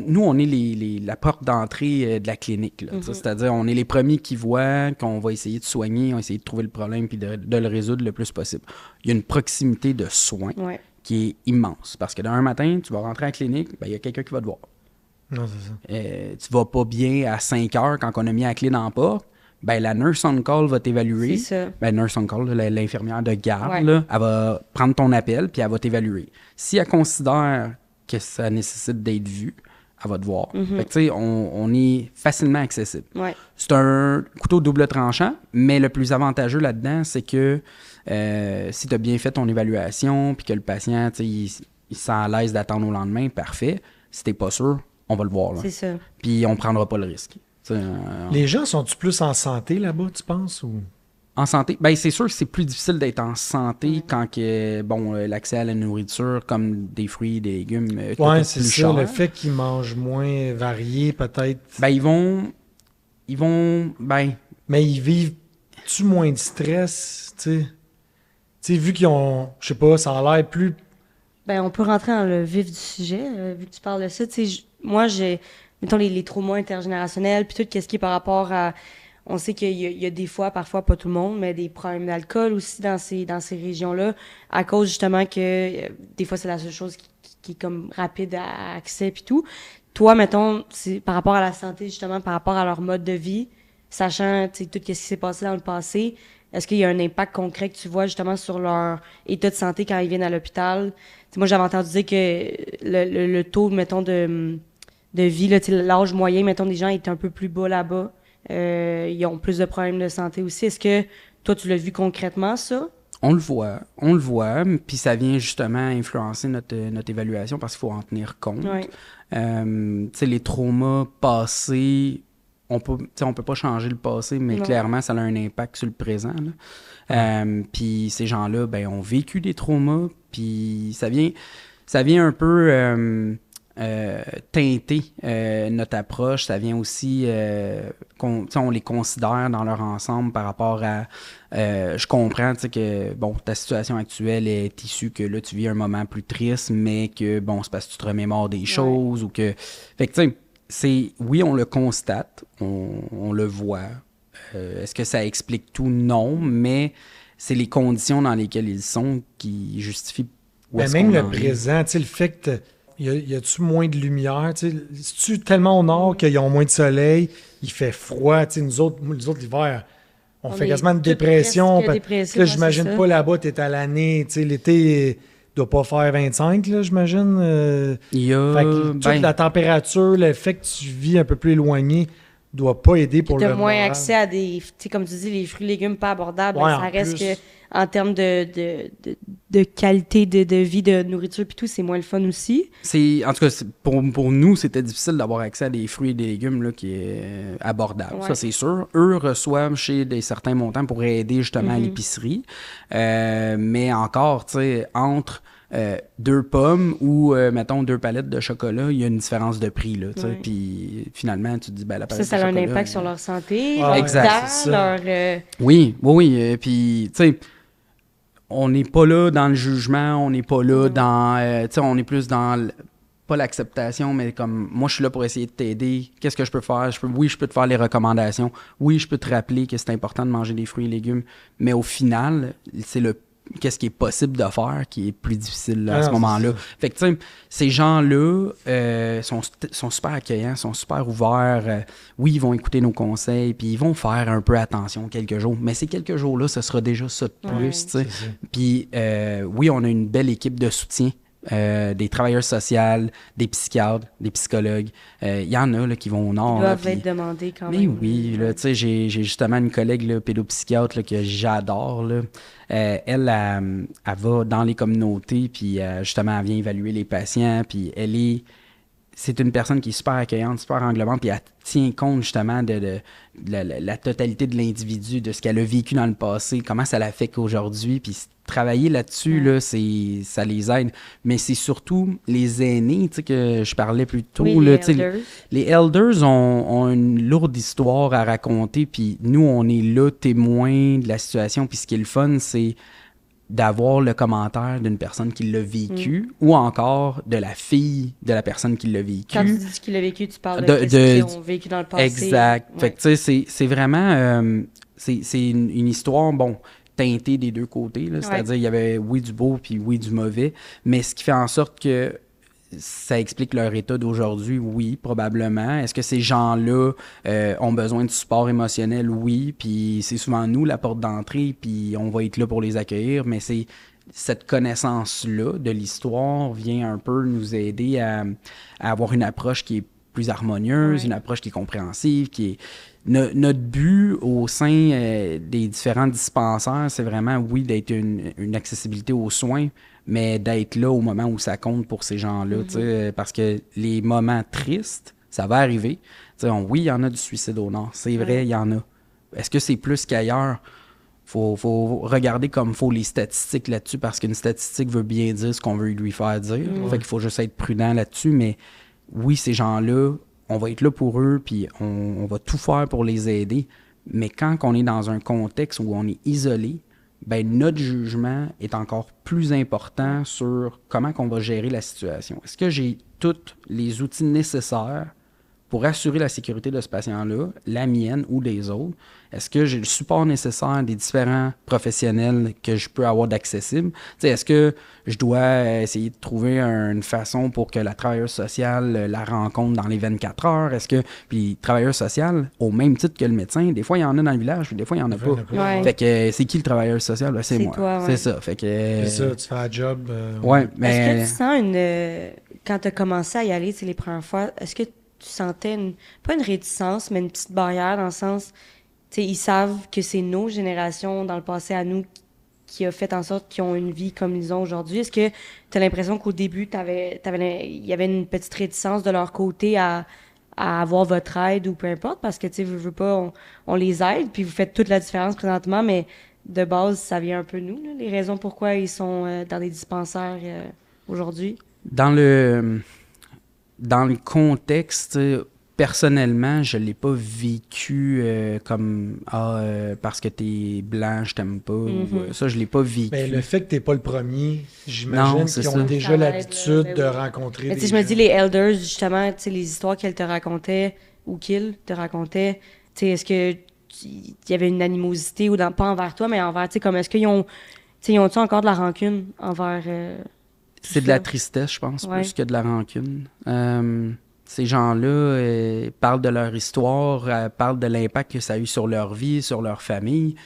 nous, on est la porte d'entrée de la clinique. Là, tu sais, c'est-à-dire, on est les premiers qui voient qu'on va essayer de soigner, on va essayer de trouver le problème puis de le résoudre le plus possible. Il y a une proximité de soins Ouais. qui est immense. Parce que d'un matin, tu vas rentrer à la clinique, ben, il y a quelqu'un qui va te voir. Non, c'est ça. Tu vas pas bien à 5 heures quand on a mis la clé dans la porte, ben, la nurse on call va t'évaluer. C'est ça. Ben, nurse on call, là, l'infirmière de garde, Ouais. là, elle va prendre ton appel puis elle va t'évaluer. Si elle considère que ça nécessite d'être vu, elle va te voir. Fait que, tu sais, on est facilement accessible. Ouais. C'est un couteau double tranchant, mais le plus avantageux là-dedans, c'est que si tu as bien fait ton évaluation puis que le patient, tu sais, il se sent à l'aise d'attendre au lendemain, parfait. Si t'es pas sûr, on va le voir. Là. C'est ça. Puis on prendra pas le risque. Tu sais, Les gens sont-tu plus en santé là-bas, tu penses? Ou... En santé, ben c'est sûr que c'est plus difficile d'être en santé quand que, l'accès à la nourriture, comme des fruits, des légumes, tout Ouais, est c'est plus ça. cher. Le fait qu'ils mangent moins varié, peut-être. Ben ils vont, ben Mais ils vivent-tu moins de stress, tu sais? Tu sais, vu qu'ils ont, je sais pas, ça a l'air plus... Ben, on peut rentrer dans le vif du sujet, vu que tu parles de ça. Tu sais, moi, mettons, les traumas intergénérationnels, puis tout, qu'est-ce qui est par rapport à... On sait qu'il y a des fois, parfois, pas tout le monde, mais des problèmes d'alcool aussi dans ces régions-là, à cause, justement, que des fois, c'est la seule chose qui est comme rapide à accès, puis tout. Toi, mettons, c'est par rapport à la santé, justement, par rapport à leur mode de vie, sachant, tu sais, tout ce qui s'est passé dans le passé, est-ce qu'il y a un impact concret que tu vois justement sur leur état de santé quand ils viennent à l'hôpital? T'sais, moi, j'avais entendu dire que le taux, mettons, de vie, là, l'âge moyen, mettons, des gens est un peu plus bas là-bas. Ils ont plus de problèmes de santé aussi. Est-ce que toi, tu l'as vu concrètement, ça? On le voit, puis ça vient justement influencer notre évaluation parce qu'il faut en tenir compte. Ouais. Tu sais, les traumas passés, on peut pas changer le passé, mais Non. clairement, ça a un impact sur le présent, là. Puis ces gens-là, ben, ont vécu des traumas, puis ça vient un peu teinter notre approche. Ça vient aussi, on les considère dans leur ensemble par rapport à... je comprends que bon, ta situation actuelle est issue que là, tu vis un moment plus triste, mais que bon, c'est parce que tu te remémores des choses ou que... Fait que tu sais, oui, on le constate, on le voit. Est-ce que ça explique tout? Non, mais c'est les conditions dans lesquelles ils sont qui justifient où est-ce Même qu'on le en est. présent, tu sais, le fait que y a-tu moins de lumière? Tu sais, c'est-tu tellement au nord qu'ils ont moins de soleil, il fait froid? Tu sais, nous autres, l'hiver, on fait est quasiment une toutes dépression. presque Parce dépressifs, là, ouais, j'imagine c'est ça. pas là-bas, t'es à l'année. Tu sais, l'été, doit pas faire 25, là, j'imagine. Il y a... Fait que toute ben, la température, le fait que tu vis un peu plus éloigné, doit pas aider pour Puis le t'as moins moral. accès à des, tu sais, comme tu dis, les fruits et légumes pas abordables. Ouais, Ça en reste plus. que, en termes de qualité de vie, de nourriture, puis tout, c'est moins le fun aussi. En tout cas, pour nous, c'était difficile d'avoir accès à des fruits et des légumes là, qui est abordable. Ouais. Ça, c'est sûr. Eux reçoivent chez des certains montants pour aider justement à l'épicerie. Mais encore, tu sais, entre 2 pommes ou, mettons, 2 palettes de chocolat, il y a une différence de prix. Là, tu sais. Ouais. Puis finalement, tu te dis, ben, la palette Ça de a un chocolat... impact sur leur santé, Ah, leur exact, dents, c'est ça. leur... Oui. Puis, tu sais, on n'est pas là dans le jugement, on n'est pas là dans... tu sais, on est plus dans... pas l'acceptation, mais comme moi, je suis là pour essayer de t'aider. Qu'est-ce que je peux faire? Oui, je peux te faire les recommandations. Oui, je peux te rappeler que c'est important de manger des fruits et légumes. Mais au final, c'est qu'est-ce qui est possible de faire qui est plus difficile là, à ce c'est moment-là. ça. Fait que, tu sais, ces gens-là sont super accueillants, sont super ouverts. Oui, ils vont écouter nos conseils, puis ils vont faire un peu attention quelques jours. Mais ces quelques jours-là, ce sera déjà ça de plus, Ouais. tu sais. C'est ça. Puis, oui, on a une belle équipe de soutien. Des travailleurs sociaux, des psychiatres, des psychologues. Il y en a là, qui vont au nord. Ils là, doivent puis- être demandés quand Mais même. oui, là, tu sais, j'ai justement une collègue là, pédopsychiatre là, que j'adore. Là. Elle va dans les communautés, puis justement, elle vient évaluer les patients, puis c'est une personne qui est super accueillante, super englobante, puis elle tient compte justement de la totalité de l'individu, de ce qu'elle a vécu dans le passé, comment ça l'affecte aujourd'hui, puis travailler là-dessus, là, ça les aide. Mais c'est surtout les aînés, tu sais, que je parlais plus tôt. Oui, là, les tu sais, elders. les elders ont une lourde histoire à raconter, puis nous, on est là témoins de la situation, puis ce qui est le fun, c'est d'avoir le commentaire d'une personne qui l'a vécu ou encore de la fille de la personne qui l'a vécu. Quand tu dis qu'il a vécu, tu parles De- de de- ce qu'ils ont vécu dans le passé. Exact. Ouais. Fait que tu sais, c'est vraiment... c'est une histoire, bon, teintée des deux côtés. Là. C'est-à-dire, il y avait, oui, du beau puis oui, du mauvais. Mais ce qui fait en sorte que ça explique leur état d'aujourd'hui, oui, probablement. Est-ce que ces gens-là ont besoin de support émotionnel? Oui, puis c'est souvent nous la porte d'entrée, puis on va être là pour les accueillir, mais c'est cette connaissance-là de l'histoire vient un peu nous aider à avoir une approche qui est plus harmonieuse, Ouais. une approche qui est compréhensive, qui est... Notre but au sein des différents dispensaires, c'est vraiment, oui, d'être une accessibilité aux soins, mais d'être là au moment où ça compte pour ces gens-là, tu sais, parce que les moments tristes, ça va arriver. Tu sais, oui, il y en a du suicide au Nord, c'est vrai, il y en a. Est-ce que c'est plus qu'ailleurs? Faut regarder comme faut les statistiques là-dessus, parce qu'une statistique veut bien dire ce qu'on veut lui faire dire. Fait qu'il faut juste être prudent là-dessus, mais oui, ces gens-là, on va être là pour eux, puis on va tout faire pour les aider. Mais quand on est dans un contexte où on est isolé, ben notre jugement est encore plus important sur comment qu'on va gérer la situation. Est-ce que j'ai tous les outils nécessaires pour assurer la sécurité de ce patient-là, la mienne ou des autres, est-ce que j'ai le support nécessaire des différents professionnels que je peux avoir d'accessible? Est-ce que je dois essayer de trouver une façon pour que la travailleuse sociale la rencontre dans les 24 heures? Puis travailleuse sociale, au même titre que le médecin, des fois il y en a dans le village, puis des fois il n'y en a pas. Ouais. Fait que c'est qui le travailleur social? Ben, c'est moi. Toi, ouais. C'est ça. Fait que, C'est ça, tu fais un job. ouais, mais... Est-ce que tu sens quand tu as commencé à y aller, les premières fois, est-ce que tu sentais pas une réticence, mais une petite barrière dans le sens, ils savent que c'est nos générations dans le passé à nous qui a fait en sorte qu'ils ont une vie comme ils ont aujourd'hui. Est-ce que tu as l'impression qu'au début, il y avait une petite réticence de leur côté à avoir votre aide ou peu importe, parce que, veux pas, on les aide, puis vous faites toute la différence présentement, mais de base, ça vient un peu de nous, là, les raisons pourquoi ils sont dans des dispensaires aujourd'hui? Dans le contexte, personnellement, je l'ai pas vécu comme parce que t'es blanc, je t'aime pas. Ça, je l'ai pas vécu. Mais le fait que t'es pas le premier, j'imagine qu'ils ont déjà l'habitude de rencontrer des je me gens. dis, les elders, justement, les histoires qu'elles te racontaient ou qu'ils te racontaient, est-ce que il y avait une animosité ou pas envers toi, mais envers, comme est-ce qu'ils ont-ils encore de la rancune envers c'est de la tristesse, je pense, plus que de la rancune. Ces gens-là parlent de leur histoire, parlent de l'impact que ça a eu sur leur vie, sur leur famille.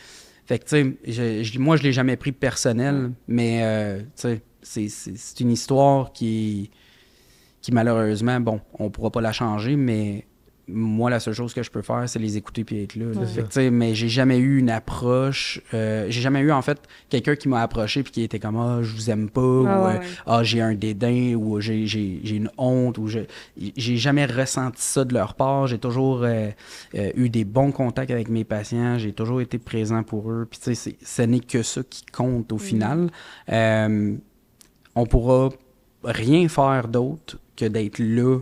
Fait que, tu sais, moi, je l'ai jamais pris personnel, mais, tu sais, c'est une histoire qui malheureusement, bon, on pourra pas la changer, mais moi, la seule chose que je peux faire, c'est les écouter puis être là. Fait que, tu sais, mais j'ai jamais eu une approche. J'ai jamais eu, en fait, quelqu'un qui m'a approché puis qui était comme « Ah, je vous aime pas » ou « Ah, j'ai un dédain » ou « J'ai une honte » ou j'ai jamais ressenti ça de leur part. J'ai toujours eu des bons contacts avec mes patients. J'ai toujours été présent pour eux. Puis, tu sais, ce n'est que ça qui compte au final. On pourra rien faire d'autre que d'être là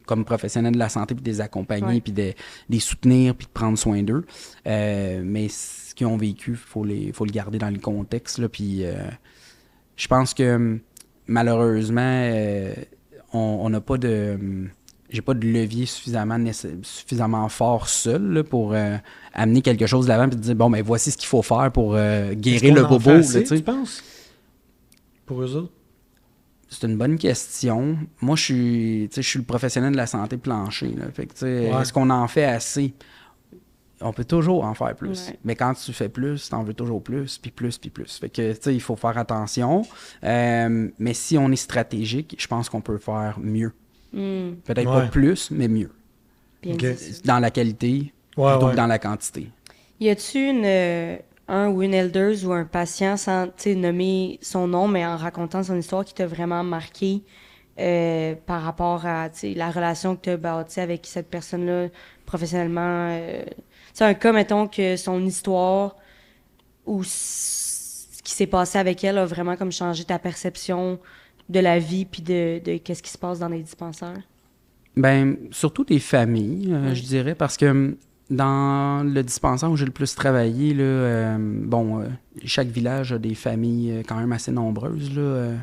comme professionnel de la santé, puis de les accompagner, puis de les soutenir, puis de prendre soin d'eux. Mais ce qu'ils ont vécu, faut le garder dans le contexte. Là, puis je pense que malheureusement, on n'a pas de... j'ai pas de levier suffisamment fort seul là, pour amener quelque chose de l'avant et dire, bon, ben voici ce qu'il faut faire pour guérir le bobo. Là, tu penses? Pour eux autres? C'est une bonne question. Moi, je suis le professionnel de la santé plancher. Là. Fait que, est-ce qu'on en fait assez? On peut toujours en faire plus. Mais quand tu fais plus, t'en veux toujours plus, puis plus, puis plus. Fait que, il faut faire attention. Mais si on est stratégique, je pense qu'on peut faire mieux. Peut-être pas plus, mais mieux. Dans la qualité, plutôt que dans la quantité. Y a-tu un ou une elders ou un patient sans nommer son nom, mais en racontant son histoire qui t'a vraiment marqué par rapport à la relation que tu as bâtie avec cette personne-là professionnellement? Un cas, mettons, que son histoire ou ce qui s'est passé avec elle a vraiment comme changé ta perception de la vie puis de qu'est-ce qui se passe dans les dispensaires? Ben, surtout des familles, je dirais, parce que dans le dispensaire où j'ai le plus travaillé, là, chaque village a des familles quand même assez nombreuses. Là,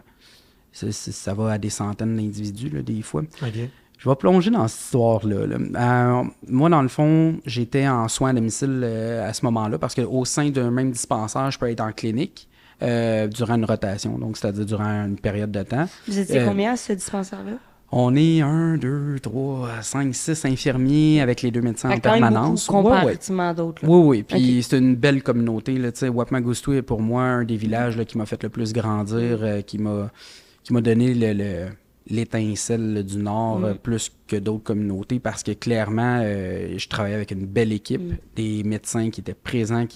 ça va à des centaines d'individus, là, des fois. Okay. Je vais plonger dans cette histoire-là. Là. Moi, dans le fond, j'étais en soins à domicile à ce moment-là, parce qu'au sein d'un même dispensaire, je peux être en clinique durant une rotation, donc c'est-à-dire durant une période de temps. Vous étiez combien à ce dispensaire-là? On est 1, 2, 3, 5, 6 infirmiers avec les 2 médecins en permanence. Comparativement d'autres. Là. Oui. Puis c'est une belle communauté. Wapmagoustou est pour moi un des villages là, qui m'a fait le plus grandir, qui m'a donné l'étincelle là, du Nord plus que d'autres communautés parce que clairement, je travaillais avec une belle équipe, des médecins qui étaient présents.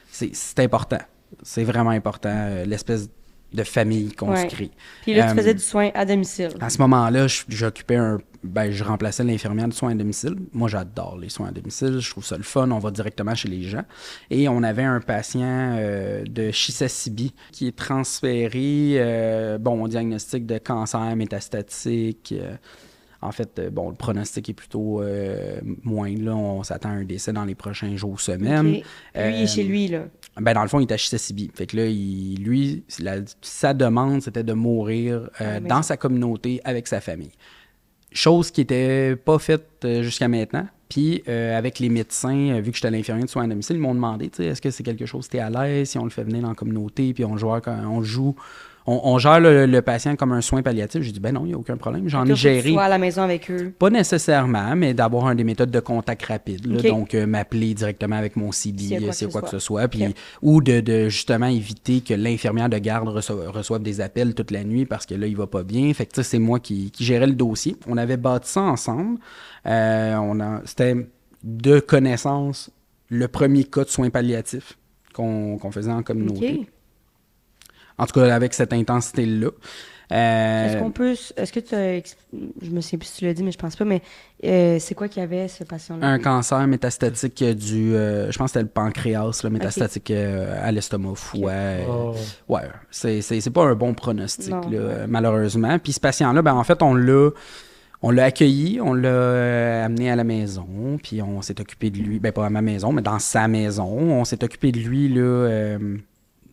C'est important. C'est vraiment important, l'espèce de famille qu'on se crée. Puis là, tu faisais du soin à domicile. À ce moment-là, j'occupais je remplaçais l'infirmière de soins à domicile. Moi, j'adore les soins à domicile. Je trouve ça le fun. On va directement chez les gens. Et on avait un patient de Chisasibi qui est transféré, au diagnostic de cancer métastatique. En fait, le pronostic est plutôt moindre. Là. On s'attend à un décès dans les prochains jours, semaines. Lui, il est chez lui, là. Dans le fond, il est à Chisasibi. Fait que là, sa demande, c'était de mourir dans sa communauté avec sa famille. chose qui n'était pas faite jusqu'à maintenant. Puis avec les médecins, vu que j'étais l'infirmier de soins à domicile, ils m'ont demandé, est-ce que c'est quelque chose que tu es à l'aise si on le fait venir dans la communauté, puis on joue, on gère le patient comme un soin palliatif. J'ai dit, ben non, il n'y a aucun problème. J'en ai géré. Tu sois à la maison avec eux. Pas nécessairement, mais d'avoir des méthodes de contact rapide. Là. Okay. Donc, m'appeler directement avec mon CB, s'il y a quoi que ce soit. Puis, okay. Ou de justement éviter que l'infirmière de garde reçoive des appels toute la nuit parce que là, il va pas bien. Fait que c'est moi qui gérais le dossier. On avait bâti ça ensemble. C'était de connaissance le premier cas de soins palliatifs qu'on faisait en communauté. Okay. En tout cas, avec cette intensité-là. Est-ce que je me souviens plus si tu l'as dit, mais je pense pas, mais c'est quoi qu'il y avait, ce patient-là? Un cancer métastatique je pense que c'était le pancréas, là, métastatique à l'estomac, foie. Ouais, c'est pas un bon pronostic, là, malheureusement. Puis ce patient-là, en fait, on l'a accueilli, on l'a amené à la maison, puis on s'est occupé de lui, pas à ma maison, mais dans sa maison. On s'est occupé de lui, là...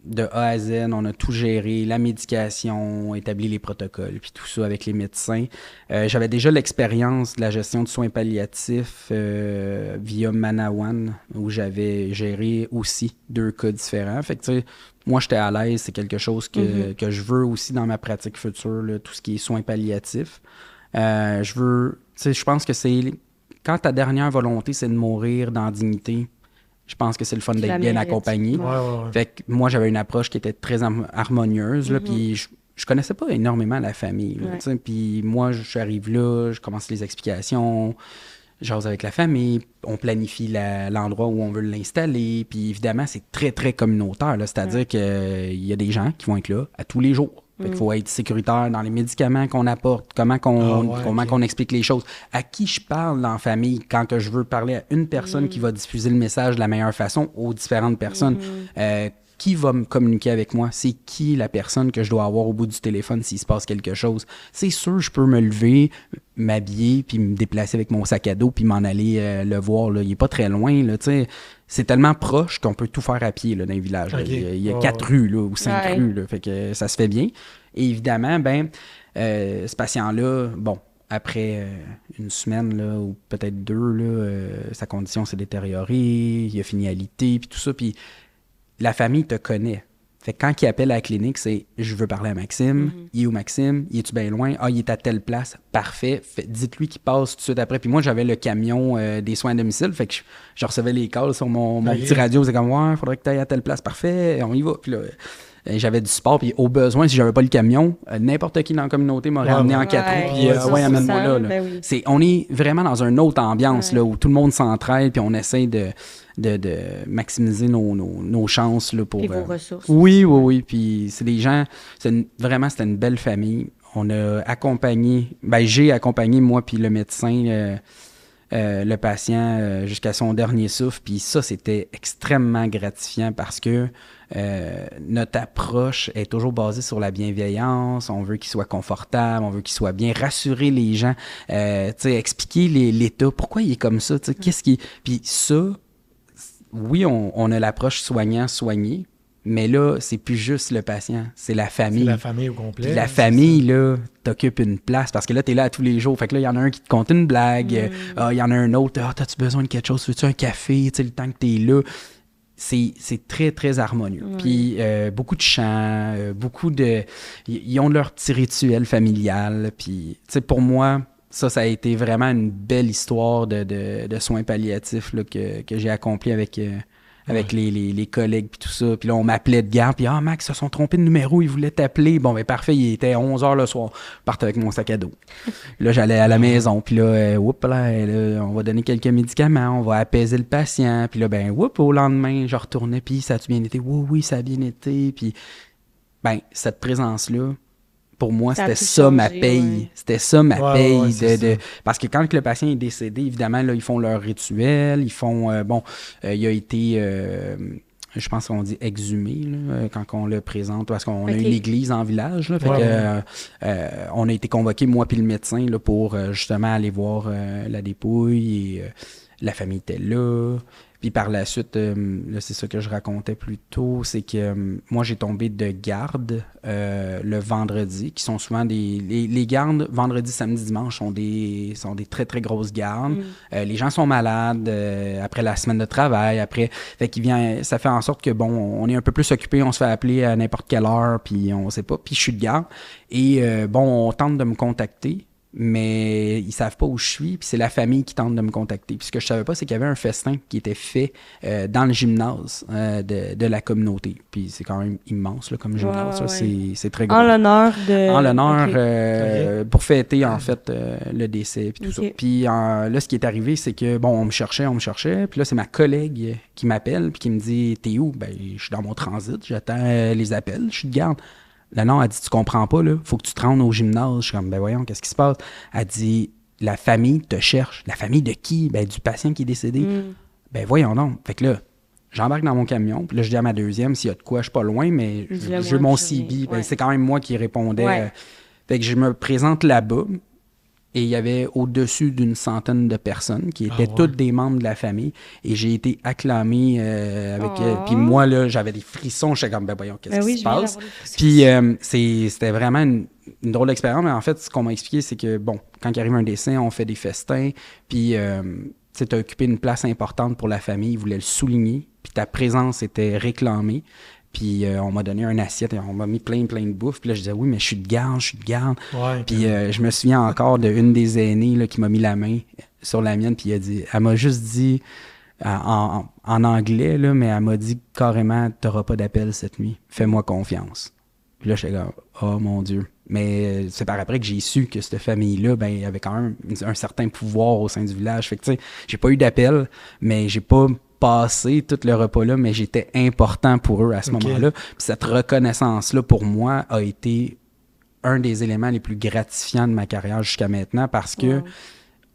de A à Z, on a tout géré, la médication, établi les protocoles, puis tout ça avec les médecins. J'avais déjà l'expérience de la gestion de soins palliatifs via Manawan, où j'avais géré aussi 2 cas différents. Fait que, tu sais, moi, j'étais à l'aise, c'est quelque chose que je veux aussi dans ma pratique future, là, tout ce qui est soins palliatifs. Je pense que c'est... Quand ta dernière volonté, c'est de mourir dans la dignité, je pense que c'est le fun d'être bien accompagné. Ouais. Fait que moi, j'avais une approche qui était très harmonieuse, là, puis je connaissais pas énormément la famille. Puis moi, j'arrive là, je commence les explications, j'ose avec la famille, on planifie l'endroit où on veut l'installer, puis évidemment, c'est très, très communautaire, là, c'est-à-dire qu'il y a des gens qui vont être là à tous les jours. Fait qu'il faut être sécuritaire dans les médicaments qu'on apporte, comment qu'on explique les choses. À qui je parle dans la famille quand que je veux parler à une personne qui va diffuser le message de la meilleure façon aux différentes personnes. Qui va me communiquer avec moi? C'est qui la personne que je dois avoir au bout du téléphone s'il se passe quelque chose? C'est sûr, je peux me lever, m'habiller, puis me déplacer avec mon sac à dos, puis m'en aller le voir. Là. Il est pas très loin, là, tu sais. C'est tellement proche qu'on peut tout faire à pied là, dans les villages. Okay. Il y a 4 rues là, ou 5 rues. Là, fait que ça se fait bien. Et évidemment, ce patient-là, après une semaine là, ou peut-être 2, là, sa condition s'est détériorée, il a fini à l'IT, puis tout ça. Puis la famille te connaît. Fait que quand il appelle à la clinique, c'est « Je veux parler à Maxime. Il est où Maxime? Il est-tu bien loin? Ah, il est à telle place. Parfait. Dites-lui qu'il passe tout de suite après. » Puis moi, j'avais le camion des soins à domicile. Fait que je recevais les calls sur mon petit radio. C'est comme « Ouais, il faudrait que tu ailles à telle place. Parfait. On y va. » Puis là, j'avais du support. Puis au besoin, si j'avais pas le camion, n'importe qui dans la communauté m'aurait amené en 4 roues. Puis amène-moi là. On est vraiment dans une autre ambiance là, où tout le monde s'entraide. Puis on essaie de maximiser nos chances là, pour... Et vos ressources. Oui. Puis c'est des gens... Vraiment, c'était une belle famille. On a accompagné... j'ai accompagné, moi puis le médecin, le patient jusqu'à son dernier souffle. Puis ça, c'était extrêmement gratifiant parce que notre approche est toujours basée sur la bienveillance. On veut qu'il soit confortable, on veut qu'il soit bien, rassurer les gens, expliquer l'état, pourquoi il est comme ça, qu'est-ce qui... Puis ça... Oui, on a l'approche soignant-soigné, mais là, c'est plus juste le patient, c'est la famille. C'est la famille au complet. Puis la famille, là, t'occupe une place parce que là, t'es là tous les jours. Fait que là, il y en a un qui te conte une blague, il y en a un autre, t'as-tu besoin de quelque chose, veux-tu un café, le temps que t'es là. C'est très, très harmonieux. Puis beaucoup de chants, beaucoup de... Ils ont leur petit rituel familial. Puis, tu sais, pour moi... Ça a été vraiment une belle histoire de soins palliatifs là, que j'ai accompli avec les collègues puis tout ça. Puis là, on m'appelait de garde, puis « Ah, Max, ils se sont trompés de numéro, ils voulaient t'appeler. » Bon, parfait, il était 11h le soir. Je partais avec mon sac à dos. Là, j'allais à la maison, puis là, on va donner quelques médicaments, on va apaiser le patient. Puis là, au lendemain, je retournais, puis ça a-tu bien été? Oui, ça a bien été. Puis, cette présence-là, pour moi, c'était ça ma paye. Ouais. C'était ça ma paye. Parce que quand le patient est décédé, évidemment, là, ils font leur rituel, ils font... il a été... je pense qu'on dit exhumé, là, quand on le présente, parce qu'on a une église en village. Là, fait que, on a été convoqués, moi puis le médecin, là, pour justement aller voir la dépouille et... la famille était là. Puis par la suite, là, c'est ça que je racontais plus tôt, c'est que moi, j'ai tombé de garde le vendredi, qui sont souvent les gardes, vendredi, samedi, dimanche, sont des très, très grosses gardes. Les gens sont malades après la semaine de travail, ça fait en sorte que, bon, on est un peu plus occupé, on se fait appeler à n'importe quelle heure, puis on sait pas, puis je suis de garde. Et bon, on tente de me contacter, mais ils savent pas où je suis, puis c'est la famille qui tente de me contacter. Puis ce que je savais pas, c'est qu'il y avait un festin qui était fait dans le gymnase de la communauté. Puis c'est quand même immense là, comme gymnase, c'est très gros. En l'honneur de... En l'honneur, pour fêter en fait le décès, puis tout ça. Puis là, ce qui est arrivé, c'est que, bon, on me cherchait, puis là, c'est ma collègue qui m'appelle, puis qui me dit « T'es où? » Ben, je suis dans mon transit, j'attends les appels, je suis de garde. Là, non, elle dit, tu comprends pas, là, faut que tu te rendes au gymnase. Je suis comme, ben voyons, qu'est-ce qui se passe? Elle dit, la famille te cherche. La famille de qui? Ben, du patient qui est décédé. Ben voyons donc. Fait que là, j'embarque dans mon camion, puis là, je dis à ma deuxième, s'il y a de quoi, je suis pas loin, mais j'ai mon CB. Ben, c'est quand même moi qui répondais. Ouais. Fait que je me présente là-bas, et il y avait au-dessus d'une centaine de personnes qui étaient toutes des membres de la famille. Et j'ai été acclamé avec... puis moi, là, j'avais des frissons. J'étais comme, ben voyons, qu'est-ce qui se passe? Puis c'était vraiment une drôle d'expérience. Mais en fait, ce qu'on m'a expliqué, c'est que, bon, quand il arrive un décès, on fait des festins. Puis, tu as occupé une place importante pour la famille. Ils voulaient le souligner. Puis ta présence était réclamée. Puis on m'a donné une assiette et on m'a mis plein de bouffe. Puis là, je disais, oui, mais je suis de garde. Ouais, puis je me souviens encore d'une des aînées là, qui m'a mis la main sur la mienne. Puis elle m'a juste dit, en anglais, là, mais elle m'a dit carrément, t'auras pas d'appel cette nuit. Fais-moi confiance. Puis là, j'étais comme, oh mon Dieu. Mais c'est par après que j'ai su que cette famille-là, ben, il y avait quand même un certain pouvoir au sein du village. Fait que, tu sais, j'ai pas eu d'appel, mais j'ai pas passé tout le repas-là, mais j'étais important pour eux à ce moment-là. Puis cette reconnaissance-là, pour moi, a été un des éléments les plus gratifiants de ma carrière jusqu'à maintenant parce que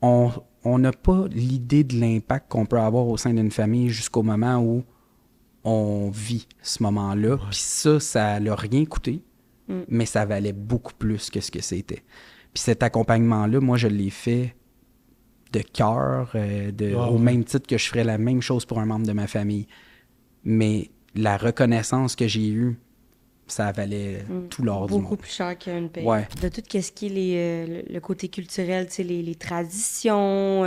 on n'a pas l'idée de l'impact qu'on peut avoir au sein d'une famille jusqu'au moment où on vit ce moment-là. Puis ça n'a rien coûté, mais ça valait beaucoup plus que ce que c'était. Puis cet accompagnement-là, moi, je l'ai fait de cœur, au même titre que je ferais la même chose pour un membre de ma famille. Mais la reconnaissance que j'ai eue, ça valait tout l'or du monde. Beaucoup plus cher qu'une paye. Ouais. De tout ce qui est le côté culturel, tu sais, les traditions,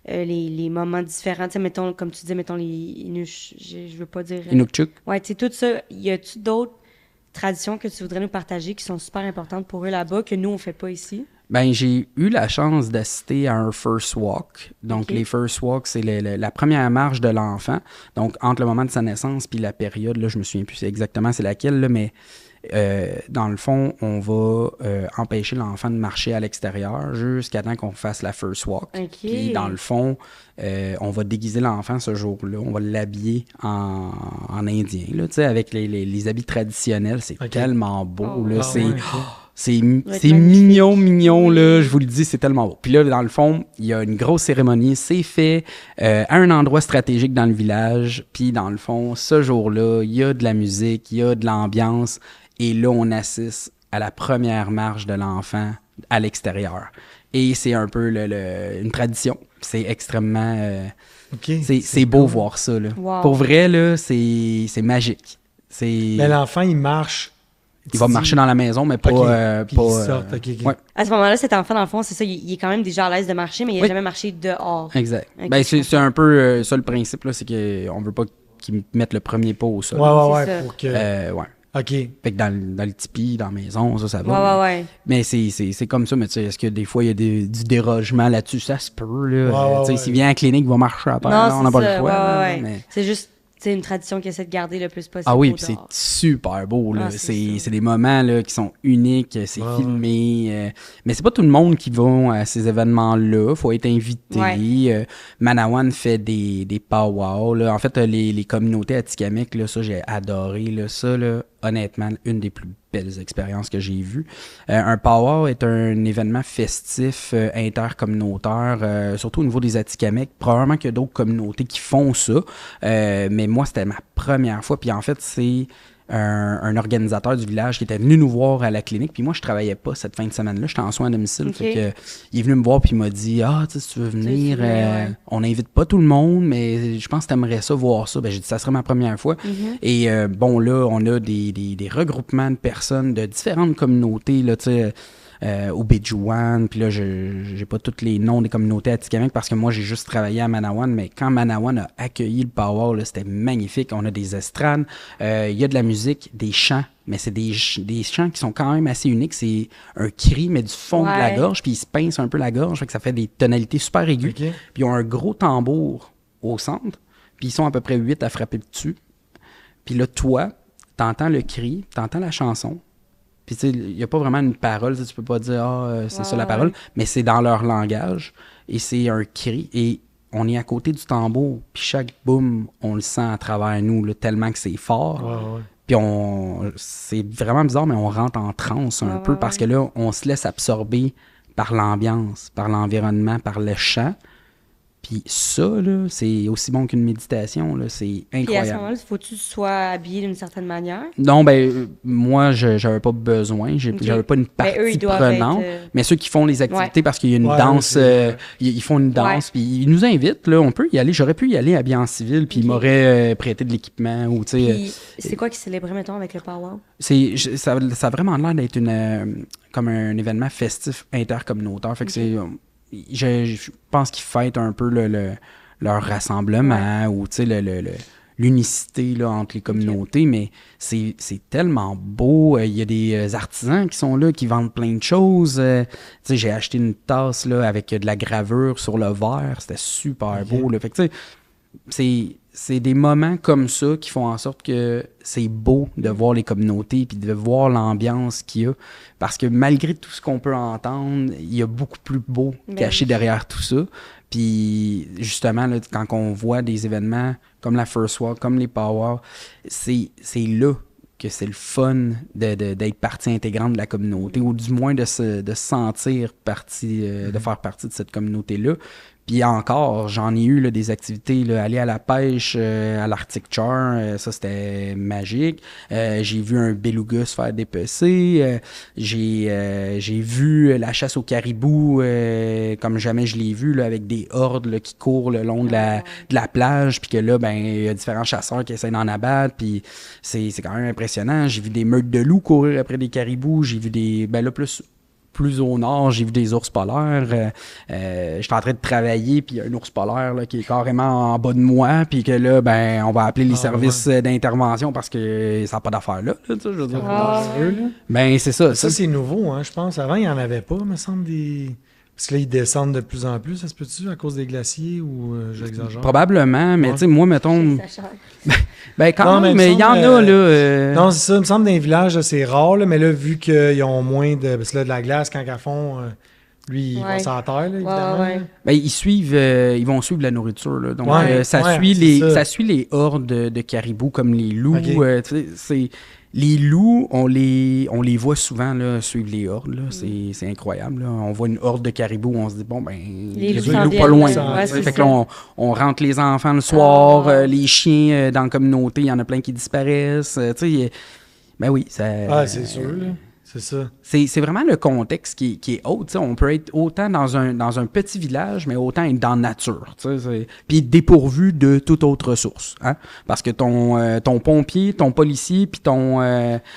les moments différents, tu sais, mettons, comme tu disais, mettons les Inush, je veux pas dire... Inukchuk. Ouais, tu sais, tout ça, y a-tu d'autres traditions que tu voudrais nous partager qui sont super importantes pour eux là-bas, que nous, on fait pas ici? Ben, j'ai eu la chance d'assister à un First Walk. Donc, les First Walk, c'est la première marche de l'enfant. Donc, entre le moment de sa naissance puis la période, là, je me souviens plus exactement c'est laquelle, là, mais dans le fond, on va empêcher l'enfant de marcher à l'extérieur jusqu'à temps qu'on fasse la First Walk. Puis, dans le fond, on va déguiser l'enfant ce jour-là. On va l'habiller en indien, là, tu sais, avec les habits traditionnels. C'est tellement beau, là. C'est mignon, là, je vous le dis, c'est tellement beau. Puis là, dans le fond, il y a une grosse cérémonie, c'est fait à un endroit stratégique dans le village. Puis dans le fond, ce jour-là, il y a de la musique, il y a de l'ambiance. Et là, on assiste à la première marche de l'enfant à l'extérieur. Et c'est un peu une tradition. C'est extrêmement... c'est beau voir ça, là. Wow. Pour vrai, là, c'est magique. Mais l'enfant, il marche... Il va marcher dans la maison, mais pas... Puis il sort, ouais. À ce moment-là, cet enfant, dans le fond, c'est ça, il est quand même déjà à l'aise de marcher, mais il n'a jamais marché dehors. Exact. Okay, ben, c'est un peu ça le principe, là, c'est qu'on veut pas qu'ils mettent le premier pas au sol. Ouais, pour que... ouais. OK. Fait que dans le tipi, dans la maison, ça va. Ouais. Mais c'est comme ça, mais tu sais, est-ce que des fois, il y a du dérogement là-dessus? Ça se peut, là. Tu sais, s'il vient à la clinique, il va marcher à part. Non, on n'a pas le choix. Ouais. Mais... C'est juste... C'est une tradition qui essaie de garder le plus possible. Ah oui, puis c'est super beau, là. C'est des moments là, qui sont uniques, c'est filmé. Mais c'est pas tout le monde qui va à ces événements-là. Faut être invité. Ouais. Manawan fait des powwows, là. En fait, les communautés atikamekw, là, ça, j'ai adoré, là. Ça, là, honnêtement, une des plus belles expériences que j'ai vues. Un powwow est un événement festif intercommunautaire, surtout au niveau des Atikamekw. Probablement qu'il y a d'autres communautés qui font ça, mais moi, c'était ma première fois. Puis en fait, c'est un organisateur du village qui était venu nous voir à la clinique. Puis moi, je travaillais pas cette fin de semaine-là. J'étais en soins à domicile. Fait que, il est venu me voir puis il m'a dit « Ah, tu sais, si tu veux venir, on n'invite pas tout le monde, mais je pense que tu aimerais ça, voir ça. » Ben, j'ai dit « Ça serait ma première fois. Et bon, là, on a des regroupements de personnes de différentes communautés, là, tu sais, au Bijuan, puis là, j'ai pas tous les noms des communautés atikamekw parce que moi, j'ai juste travaillé à Manawan, mais quand Manawan a accueilli le powwow, là, c'était magnifique. On a des estrades, il y a de la musique, des chants, mais c'est des chants qui sont quand même assez uniques. C'est un cri, mais du fond de la gorge, puis ils se pincent un peu la gorge, fait que ça fait des tonalités super aiguës. Puis ils ont un gros tambour au centre, puis ils sont à peu près 8 à frapper dessus. Puis là, toi, t'entends le cri, t'entends la chanson. Puis, tu sais, il n'y a pas vraiment une parole. Tu peux pas dire, c'est ça la parole, mais c'est dans leur langage. Et c'est un cri. Et on est à côté du tambour. Puis chaque boum, on le sent à travers nous, là, tellement que c'est fort. Puis c'est vraiment bizarre, mais on rentre en transe un peu parce que là, on se laisse absorber par l'ambiance, par l'environnement, par le chant. Puis ça, là, c'est aussi bon qu'une méditation, là, c'est incroyable. Puis à ce moment-là, faut-tu que tu sois habillé d'une certaine manière? Non, moi, j'avais pas besoin, j'avais pas une partie prenante, mais ceux qui font les activités, parce qu'il y a une danse, ils font une danse, puis ils nous invitent, là, on peut y aller, j'aurais pu y aller habillé en civil, puis ils m'auraient prêté de l'équipement, ou tu sais... Puis c'est quoi qui célébrait, mettons, avec le powwow? Ça a vraiment l'air d'être comme un événement festif intercommunautaire, fait que c'est... Je pense qu'ils fêtent un peu leur rassemblement ou l'unicité là, entre les communautés, mais c'est tellement beau. Il y a des artisans qui sont là, qui vendent plein de choses. J'ai acheté une tasse là, avec de la gravure sur le verre. C'était super beau. Là. Fait que, c'est des moments comme ça qui font en sorte que c'est beau de voir les communautés puis de voir l'ambiance qu'il y a. Parce que malgré tout ce qu'on peut entendre, il y a beaucoup plus beau caché derrière tout ça. Puis justement, là, quand on voit des événements comme la First Walk, comme les powwows, c'est là que c'est le fun d'être partie intégrante de la communauté, ou du moins de se sentir partie, de faire partie de cette communauté-là. Puis encore, j'en ai eu là, des activités, là, aller à la pêche à l'Arctic Char, ça c'était magique. J'ai vu un beluga se faire dépecer. J'ai vu la chasse au caribou comme jamais je l'ai vu, là, avec des hordes là, qui courent le long de la plage, puis que là, il y a différents chasseurs qui essaient d'en abattre, puis c'est quand même impressionnant. J'ai vu des meutes de loups courir après des caribous. J'ai vu des... là, plus au nord, j'ai vu des ours polaires. J'étais en train de travailler, puis il y a un ours polaire là, qui est carrément en bas de moi, puis que là, on va appeler les services d'intervention parce que ça n'a pas d'affaire là. Je veux dire. C'est ça. Ça, c'est nouveau, hein, je pense. Avant, il n'y en avait pas, me semble, des... Parce que là, ils descendent de plus en plus, ça se peut-tu, à cause des glaciers, ou j'exagère? Probablement, mais tu sais, moi, mettons... quand non, même, mais il y en a, là... Non, c'est ça, il me semble, dans les villages, là, c'est rare, là, mais là, vu qu'ils ont moins de... Parce que là, de la glace, quand ils font, lui, il va sur terre, là, évidemment. Ils vont suivre la nourriture, là. Donc, ça suit les hordes de caribous, comme les loups, c'est... Les loups, on les voit souvent là, suivre les hordes. Là. C'est incroyable. Là. On voit une horde de caribous, on se dit, les loups pas loin. Fait que là, on rentre les enfants le soir, les chiens dans la communauté, il y en a plein qui disparaissent. Oui, ça... c'est sûr, là. C'est ça. C'est vraiment le contexte qui est autre. On peut être autant dans un petit village, mais autant être dans la nature. Puis dépourvu de toute autre ressource. Hein? Parce que ton pompier, ton policier, puis ton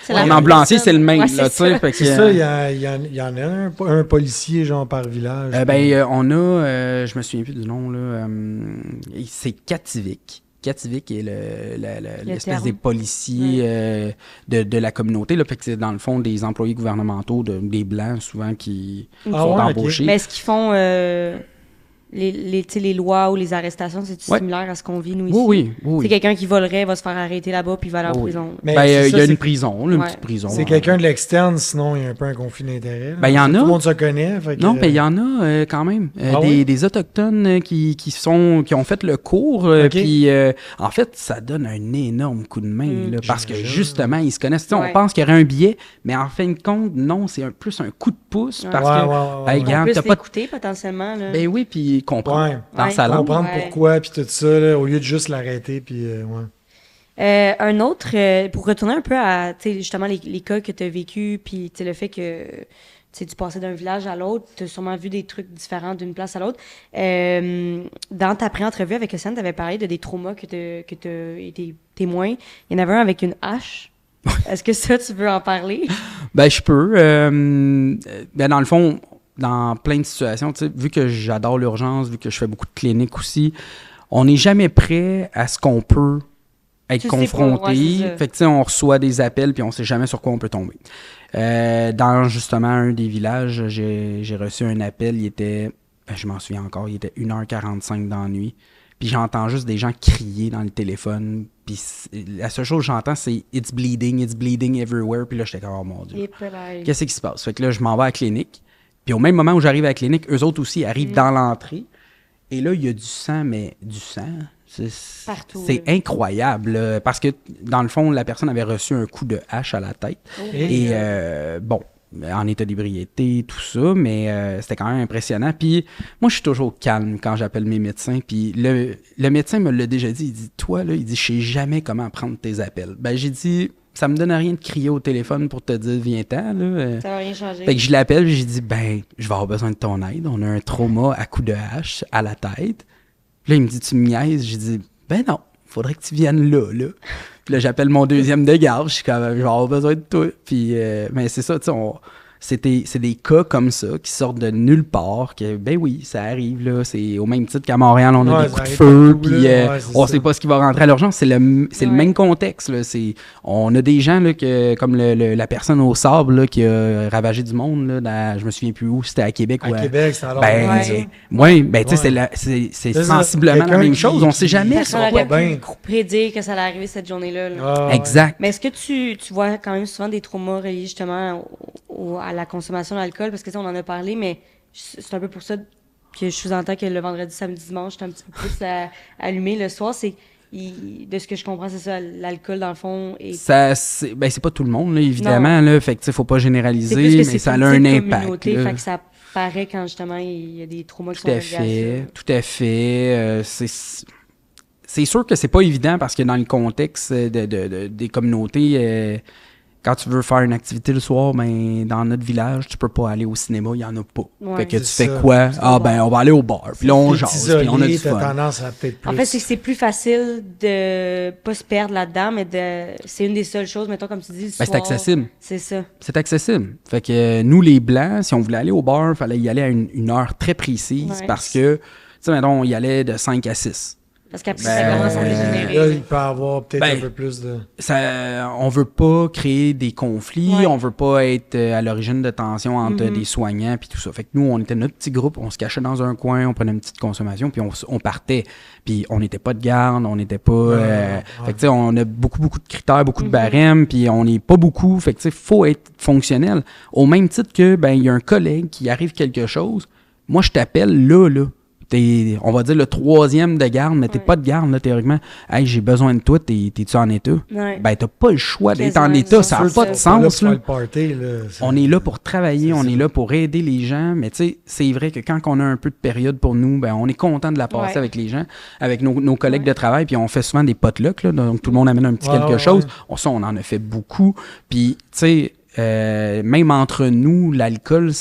ambulancier, c'est le même. Ouais, c'est ça, il y en a un policier genre par village. On a, je me souviens plus du nom, là, c'est Kativik. Kativik est l'espèce des policiers de la communauté. Là, fait que c'est dans le fond des employés gouvernementaux, des Blancs souvent qui sont embauchés. Mais est-ce qu'ils font les lois ou les arrestations, c'est similaire à ce qu'on vit nous ici? Oui. C'est quelqu'un qui volerait, va se faire arrêter là-bas puis va aller en prison. Mais il y a une prison, une petite prison. C'est quelqu'un de l'externe, sinon il y a un peu un conflit d'intérêt. Il y en a. Tout le monde se connaît. Non, il y en a quand même. Des Autochtones qui ont fait le cours. Puis en fait, ça donne un énorme coup de main là, parce que justement, ils se connaissent. On pense qu'il y aurait un billet, mais en fin de compte, non, c'est plus un coup de pouce parce que on peut l'écouter potentiellement. Là. Oui, puis comprendre dans sa langue. Comprendre pourquoi, puis tout ça, là, au lieu de juste l'arrêter, puis Un autre, pour retourner un peu à, tu sais, justement, les cas que tu as vécu, puis, tu sais, le fait que, tu sais, tu passais d'un village à l'autre, tu as sûrement vu des trucs différents d'une place à l'autre. Dans ta pré-entrevue avec Océane, tu avais parlé de des traumas que tu as été témoin. Il y en avait un avec une hache. Est-ce que ça, tu veux en parler? Ben, je peux. Ben, dans le fond, dans plein de situations, tu sais, vu que j'adore l'urgence, vu que je fais beaucoup de cliniques aussi, on n'est jamais prêt à ce qu'on peut être Tu sais pas, confronté. ouais, c'est ça. Fait que, tu sais, on reçoit des appels puis on sait jamais sur quoi on peut tomber. Dans, justement, un des villages, j'ai reçu un appel, il était, ben, je m'en souviens encore, il était 1h45 dans la nuit. Puis j'entends juste des gens crier dans le téléphone. Puis la seule chose que j'entends, c'est « It's bleeding everywhere ». Puis là, j'étais comme « Oh mon Dieu, qu'est-ce qui se passe? » Fait que là, je m'en vais à la clinique. Puis au même moment où j'arrive à la clinique, eux autres aussi arrivent dans l'entrée. Et là, il y a du sang, mais du sang, Partout, c'est là. incroyable. Là, parce que, dans le fond, la personne avait reçu un coup de hache à la tête. Et bon, en état d'ébriété, tout ça, mais c'était quand même impressionnant. Puis moi, je suis toujours calme quand j'appelle mes médecins. Puis le médecin me l'a déjà dit. Il dit, toi, là, il dit, je sais jamais comment prendre tes appels. Ben, j'ai dit, ça me donne rien de crier au téléphone pour te dire, viens-t'en, là. Ça va rien changer. Fait que je l'appelle, j'ai dit, ben, je vais avoir besoin de ton aide. On a un trauma à coup de hache à la tête. Puis là, il me dit, tu me niaises? J'ai dit, ben non, faudrait que tu viennes là. Puis là, j'appelle mon deuxième de garde. Je suis comme, je vais avoir besoin de toi. Puis, mais c'est ça, tu sais, c'est des cas comme ça qui sortent de nulle part. Que, ben oui, ça arrive, là. C'est au même titre qu'à Montréal, on a des coups de feu. Puis, on sait pas ce qui va rentrer à l'urgence. C'est le même contexte, là. On a des gens, là, comme la personne au sable, là, qui a ravagé du monde, là. Je me souviens plus où, c'était à Québec. À Québec, c'est alors. Ben, tu sais, c'est sensiblement la même chose. On sait jamais. Personne ça n'aurait va bien. pu prédire que ça allait arriver cette journée-là. là. Ah, Exact. Mais est-ce que tu vois quand même souvent des traumas reliés justement à la consommation d'alcool? Parce que tu sais, on en a parlé, mais c'est un peu pour ça que je sous-entends que le vendredi, samedi, dimanche, j'étais un petit peu plus allumé. Le soir, de ce que je comprends, c'est ça, l'alcool dans le fond. C'est pas tout le monde, là, évidemment. Là, fait que, tu sais, faut pas C'est généraliser, plus que mais c'est ça a une un petite impact. communauté, là. fait que ça paraît quand justement il y a des traumas qui Tout sont à reliés à ça. fait, tout à fait. C'est sûr que c'est pas évident parce que dans le contexte des communautés, quand tu veux faire une activité le soir, ben dans notre village, tu peux pas aller au cinéma, il y en a pas. Ouais. Fait que tu C'est fais ça. quoi? Ah ben on va aller au bar, puis là on T'es jase, puis on a du isolé, t'as fun. tendance à peut-être plus. En fait, c'est que c'est plus facile de pas se perdre là-dedans, mais c'est une des seules choses, mettons, comme tu dis, le Ben, c'est soir. accessible. C'est ça. C'est accessible. Fait que nous, les Blancs, si on voulait aller au bar, il fallait y aller à une heure très précise Ouais. parce que, tu sais, mettons, on y allait de 5 à 6. Parce qu'après, Ben, ça commence à là, dégénérer. il peut avoir peut-être Ben, un peu plus de. On veut pas créer des conflits, Ouais. on veut pas être à l'origine de tensions entre des soignants puis tout ça. Fait que nous, on était notre petit groupe, on se cachait dans un coin, on prenait une petite consommation puis on partait. Puis on n'était pas de garde, on n'était pas... Fait que tu sais, on a beaucoup de critères, beaucoup de barèmes, puis on n'est pas beaucoup. Fait que tu sais, faut être fonctionnel. Au même titre que, ben, il y a un collègue qui arrive quelque chose, moi, je t'appelle là. On va dire le troisième de garde, mais t'es pas de garde, là, théoriquement. Hey, j'ai besoin de toi, t'es-tu en état? Ouais. Ben, t'as pas le choix d'être en Quasiment, état, ça n'a c'est pas ça. de sens, Là, là. pour faire le party, là, On est là pour travailler, C'est on ça. est là pour aider les gens, mais tu sais, c'est vrai que quand on a un peu de période pour nous, ben, on est content de la passer Ouais. avec les gens, avec nos collègues de travail, puis on fait souvent des potlucks, là, donc tout le monde amène un petit Ouais, quelque ouais, chose. ouais. Ça, on en a fait beaucoup, puis tu sais, même entre nous, l'alcool,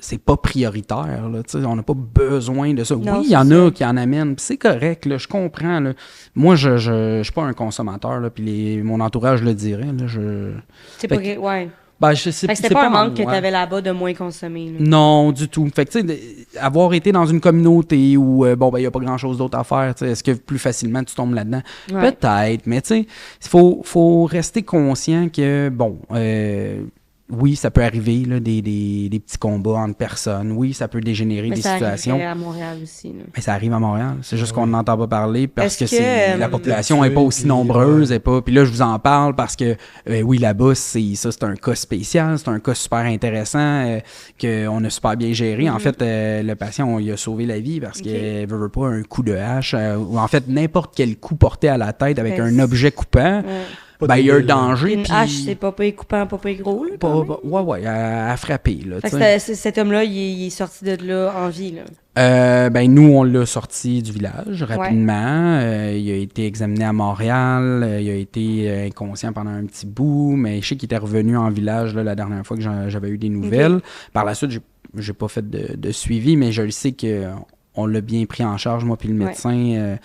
c'est pas prioritaire, là, tu sais, on n'a pas besoin de ça. Non, Oui, il y en c'est a ça. qui en amènent, puis c'est correct, là, je comprends, là. Moi, je suis pas un consommateur, là, puis mon entourage le dirait, là, C'est Fait pas... que- Ouais. ben, je sais Fait que c'était pas un manque que moi. t'avais là-bas de moins consommer. Là. Non, du tout. Fait que, tu sais, avoir été dans une communauté où, bon, ben, il n'y a pas grand-chose d'autre à faire, tu sais, est-ce que plus facilement tu tombes là-dedans? Ouais. Peut-être, mais tu sais, faut rester conscient que, bon, oui, ça peut arriver, là, des petits combats entre personnes. Oui, ça peut dégénérer Mais des ça situations. arriverait à Montréal aussi. Là. Mais ça arrive à Montréal. C'est juste qu'on n'entend pas parler parce Est-ce que que, la population tués, n'est pas aussi puis, nombreuse. ouais. Et pas. Puis là, je vous en parle parce que, oui, là-bas, c'est un cas spécial. C'est un cas super intéressant qu'on a super bien géré. En fait, le patient, on lui a sauvé la vie parce qu'il veut pas un coup de hache ou en fait, n'importe quel coup porté à la tête avec Ben, un objet coupant. Ouais. Pas Ben, de il y a un débile, là. danger. Une puis- hache, c'est pas coupant, pas gros. Là, quand même. Ouais, à frapper. Là, Fait tu que sais. cet homme-là, il est sorti de là en vie. Là. Ben nous, on l'a sorti du village rapidement. Il a été examiné à Montréal. Il a été inconscient pendant un petit bout, mais je sais qu'il était revenu en village là, la dernière fois que j'avais eu des nouvelles. Okay. Par la suite, j'ai pas fait de suivi, mais je le sais qu'on l'a bien pris en charge, moi puis le médecin.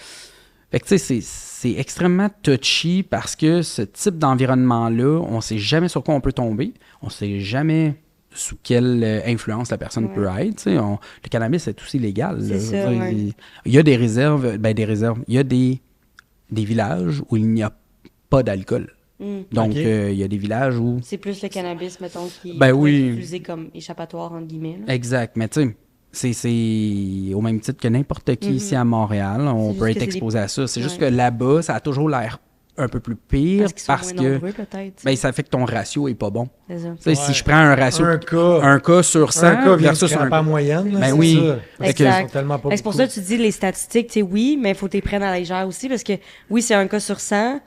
Fait que tu sais, c'est extrêmement touchy parce que ce type d'environnement-là, on sait jamais sur quoi on peut tomber. On sait jamais sous quelle influence la personne peut être. Le cannabis est aussi légal. Il y a des réserves. Il y a des villages où il n'y a pas d'alcool. Donc, il y a des villages où... C'est plus le cannabis, mettons, qui est utilisé comme échappatoire, entre guillemets. Là. Exact. Mais tu sais, c'est au même titre que n'importe qui ici à Montréal. On peut être exposé à ça. C'est juste que là-bas, ça a toujours l'air un peu plus pire parce que ben, ça fait que ton ratio est pas bon. Si je prends un ratio un cas sur 100 un cas versus un cas moyenne, là, ben oui, c'est pour ça que tu dis les statistiques, tu sais, oui, mais il faut que tu les prennes à la légère aussi parce que oui, c'est un cas sur 100,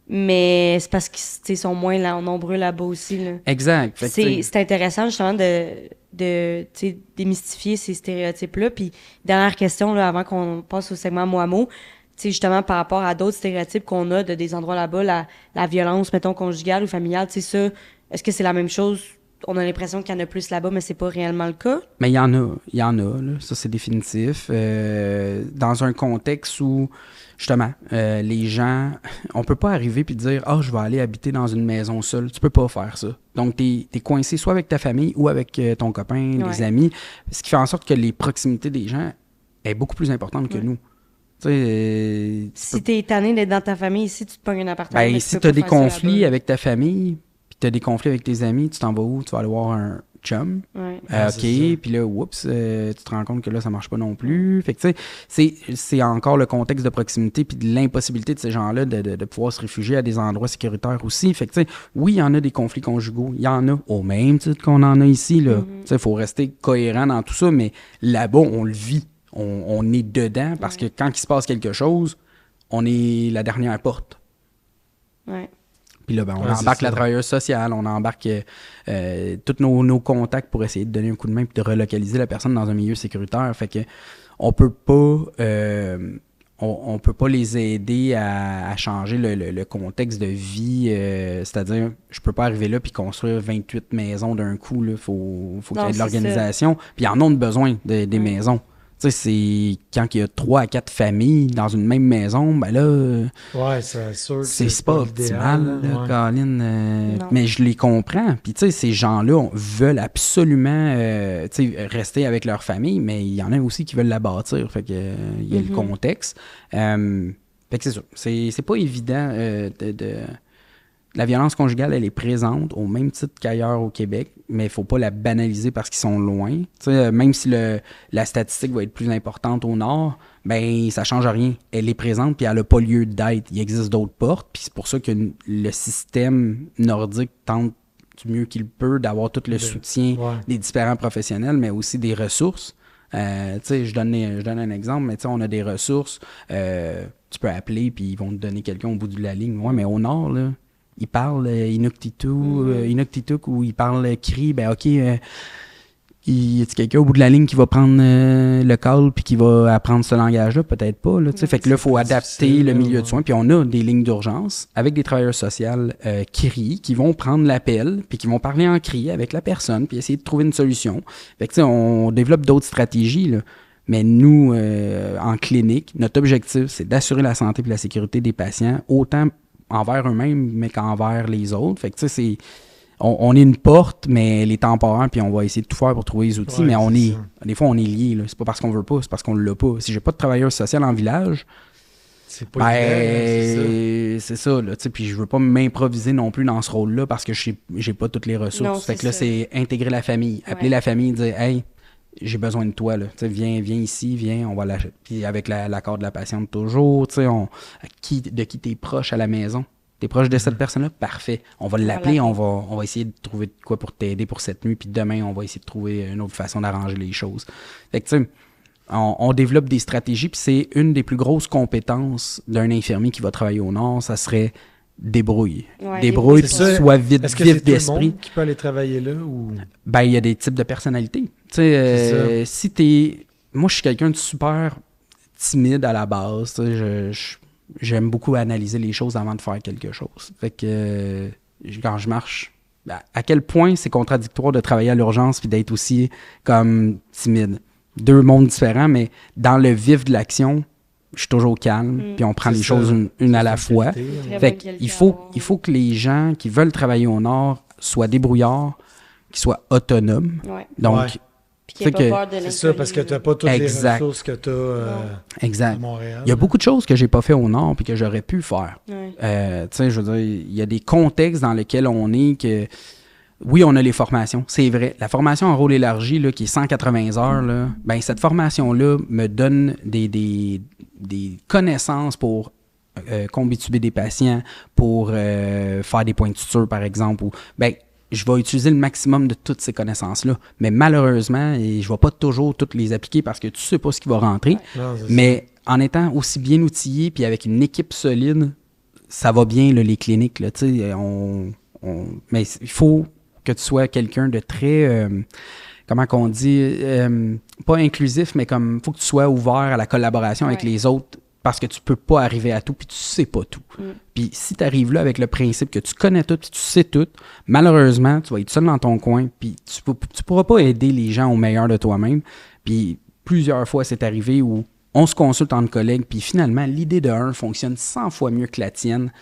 mais c'est parce qu'ils sont moins nombreux là-bas aussi. Là. Exact. C'est intéressant justement de démystifier ces stéréotypes-là. Puis dernière question là, avant qu'on passe au segment mot à mot. T'sais, justement, par rapport à d'autres stéréotypes qu'on a de des endroits là-bas, la violence, mettons, conjugale ou familiale, tu sais, ça, est-ce que c'est la même chose? On a l'impression qu'il y en a plus là-bas, mais c'est pas réellement le cas? Mais il y en a, là. Ça, c'est définitif. Dans un contexte où, justement, les gens, on peut pas arriver puis dire « Ah, je vais aller habiter dans une maison seule ». Tu peux pas faire ça. Donc, t'es coincé soit avec ta famille ou avec ton copain, des amis, ce qui fait en sorte que les proximités des gens est beaucoup plus importante que nous. Si t'es tanné d'être dans ta famille, ici, tu te pognes un appartement. Ben, si t'as des conflits avec ta famille, puis t'as des conflits avec tes amis, tu t'en vas où? Tu vas aller voir un chum. OK, puis là, oups, tu te rends compte que là, ça marche pas non plus. Fait que, tu sais, c'est encore le contexte de proximité puis de l'impossibilité de ces gens-là de pouvoir se réfugier à des endroits sécuritaires aussi. Fait que, tu sais, oui, il y en a des conflits conjugaux. Il y en a au même titre qu'on en a ici, là. Tu sais, il faut rester cohérent dans tout ça, mais là-bas, on le vit. On est dedans parce que quand il se passe quelque chose, on est la dernière porte. Puis là, ben, on embarque la travailleuse sociale, on embarque tous nos contacts pour essayer de donner un coup de main et de relocaliser la personne dans un milieu sécuritaire. Fait que on peut pas les aider à changer le contexte de vie. C'est-à-dire, je peux pas arriver là puis construire 28 maisons d'un coup. Il faut qu'il y ait de l'organisation. Puis ils en ont besoin des maisons. Tu sais, c'est quand il y a 3 à 4 familles dans une même maison, ben là, c'est sûr que c'est pas optimal, Colin. Mais je les comprends. Puis tu sais, ces gens-là veulent absolument rester avec leur famille, mais il y en a aussi qui veulent la bâtir. Fait que il y a le contexte. Fait que c'est ça. C'est pas évident La violence conjugale, elle est présente au même titre qu'ailleurs au Québec, mais il ne faut pas la banaliser parce qu'ils sont loin. T'sais, même si la statistique va être plus importante au nord, ben ça ne change rien. Elle est présente puis elle n'a pas lieu d'être. Il existe d'autres portes, puis c'est pour ça que le système nordique tente du mieux qu'il peut d'avoir tout le soutien des différents professionnels, mais aussi des ressources. Je donne un exemple, mais on a des ressources. Tu peux appeler puis ils vont te donner quelqu'un au bout de la ligne. Ouais, mais au nord, là, ils parlent Inuktitut ou ils parlent Cri, ben OK, y a quelqu'un au bout de la ligne qui va prendre le call puis qui va apprendre ce langage-là? Peut-être pas. Là, fait que là, il faut adapter le milieu de soins. Puis on a des lignes d'urgence avec des travailleurs sociaux Cri qui vont prendre l'appel puis qui vont parler en Cri avec la personne puis essayer de trouver une solution. Fait que on développe d'autres stratégies, là. Mais nous, en clinique, notre objectif, c'est d'assurer la santé et la sécurité des patients, autant envers eux-mêmes, mais qu'envers les autres. Fait que tu sais, on est une porte, mais elle est temporaire, puis on va essayer de tout faire pour trouver les outils, mais des fois, on est liés, là. C'est pas parce qu'on veut pas, c'est parce qu'on l'a pas. Si j'ai pas de travailleur social en village, c'est pas évident, c'est ça, là, tu sais, puis je veux pas m'improviser non plus dans ce rôle-là parce que j'ai pas toutes les ressources. Non, fait que là, c'est intégrer la famille, appeler la famille et dire « Hey, j'ai besoin de toi, là. Tu sais, viens ici, viens, on va la... » Puis avec l'accord de la patiente toujours, tu sais, de qui t'es proche à la maison. T'es proche de cette personne-là? Parfait. On va l'appeler, on va essayer de trouver de quoi pour t'aider pour cette nuit, puis demain, on va essayer de trouver une autre façon d'arranger les choses. Fait que, tu sais, on développe des stratégies, puis c'est une des plus grosses compétences d'un infirmier qui va travailler au Nord, ça serait débrouille. Débrouille, puis soit vite d'esprit. Est-ce que c'est tout le monde qui peut aller travailler là? Ou... Ben, il y a des types de personnalités. Tu sais, si t'es... moi, je suis quelqu'un de super timide à la base. J'aime beaucoup analyser les choses avant de faire quelque chose. Fait que quand je marche, à quel point c'est contradictoire de travailler à l'urgence puis d'être aussi comme timide. 2 mondes différents, mais dans le vif de l'action, je suis toujours calme, puis on prend les choses une à la fois. Fait qu'il faut que les gens qui veulent travailler au Nord soient débrouillards, qu'ils soient autonomes. Ouais. Donc, Puis qu'il n'y ait pas peur de C'est ça, parce que tu n'as pas toutes Exact. les ressources que tu as exact. à Montréal. Il y a beaucoup de choses que j'ai pas fait au Nord puis que j'aurais pu faire. Ouais. Tu sais, je veux dire, il y a des contextes dans lesquels on est que... Oui, on a les formations, c'est vrai. La formation en rôle élargi, là, qui est 180 heures, là, ben, cette formation-là me donne des connaissances pour combituber des patients, pour faire des points de suture, par exemple. Ou, ben, je vais utiliser le maximum de toutes ces connaissances-là. Mais malheureusement, je ne vais pas toujours toutes les appliquer parce que tu ne sais pas ce qui va rentrer. Non, c'est Mais en étant aussi bien outillé puis avec une équipe solide, ça va bien, là, les cliniques. Là, mais il faut que tu sois quelqu'un de très... comment qu'on dit? Pas inclusif, mais comme faut que tu sois ouvert à la collaboration avec les autres parce que tu peux pas arriver à tout puis tu sais pas tout. Puis si tu arrives là avec le principe que tu connais tout puis tu sais tout, malheureusement, tu vas être seul dans ton coin puis tu pourras pas aider les gens au meilleur de toi-même. Puis plusieurs fois, c'est arrivé où on se consulte entre collègues puis finalement, l'idée de un fonctionne 100 fois mieux que la tienne.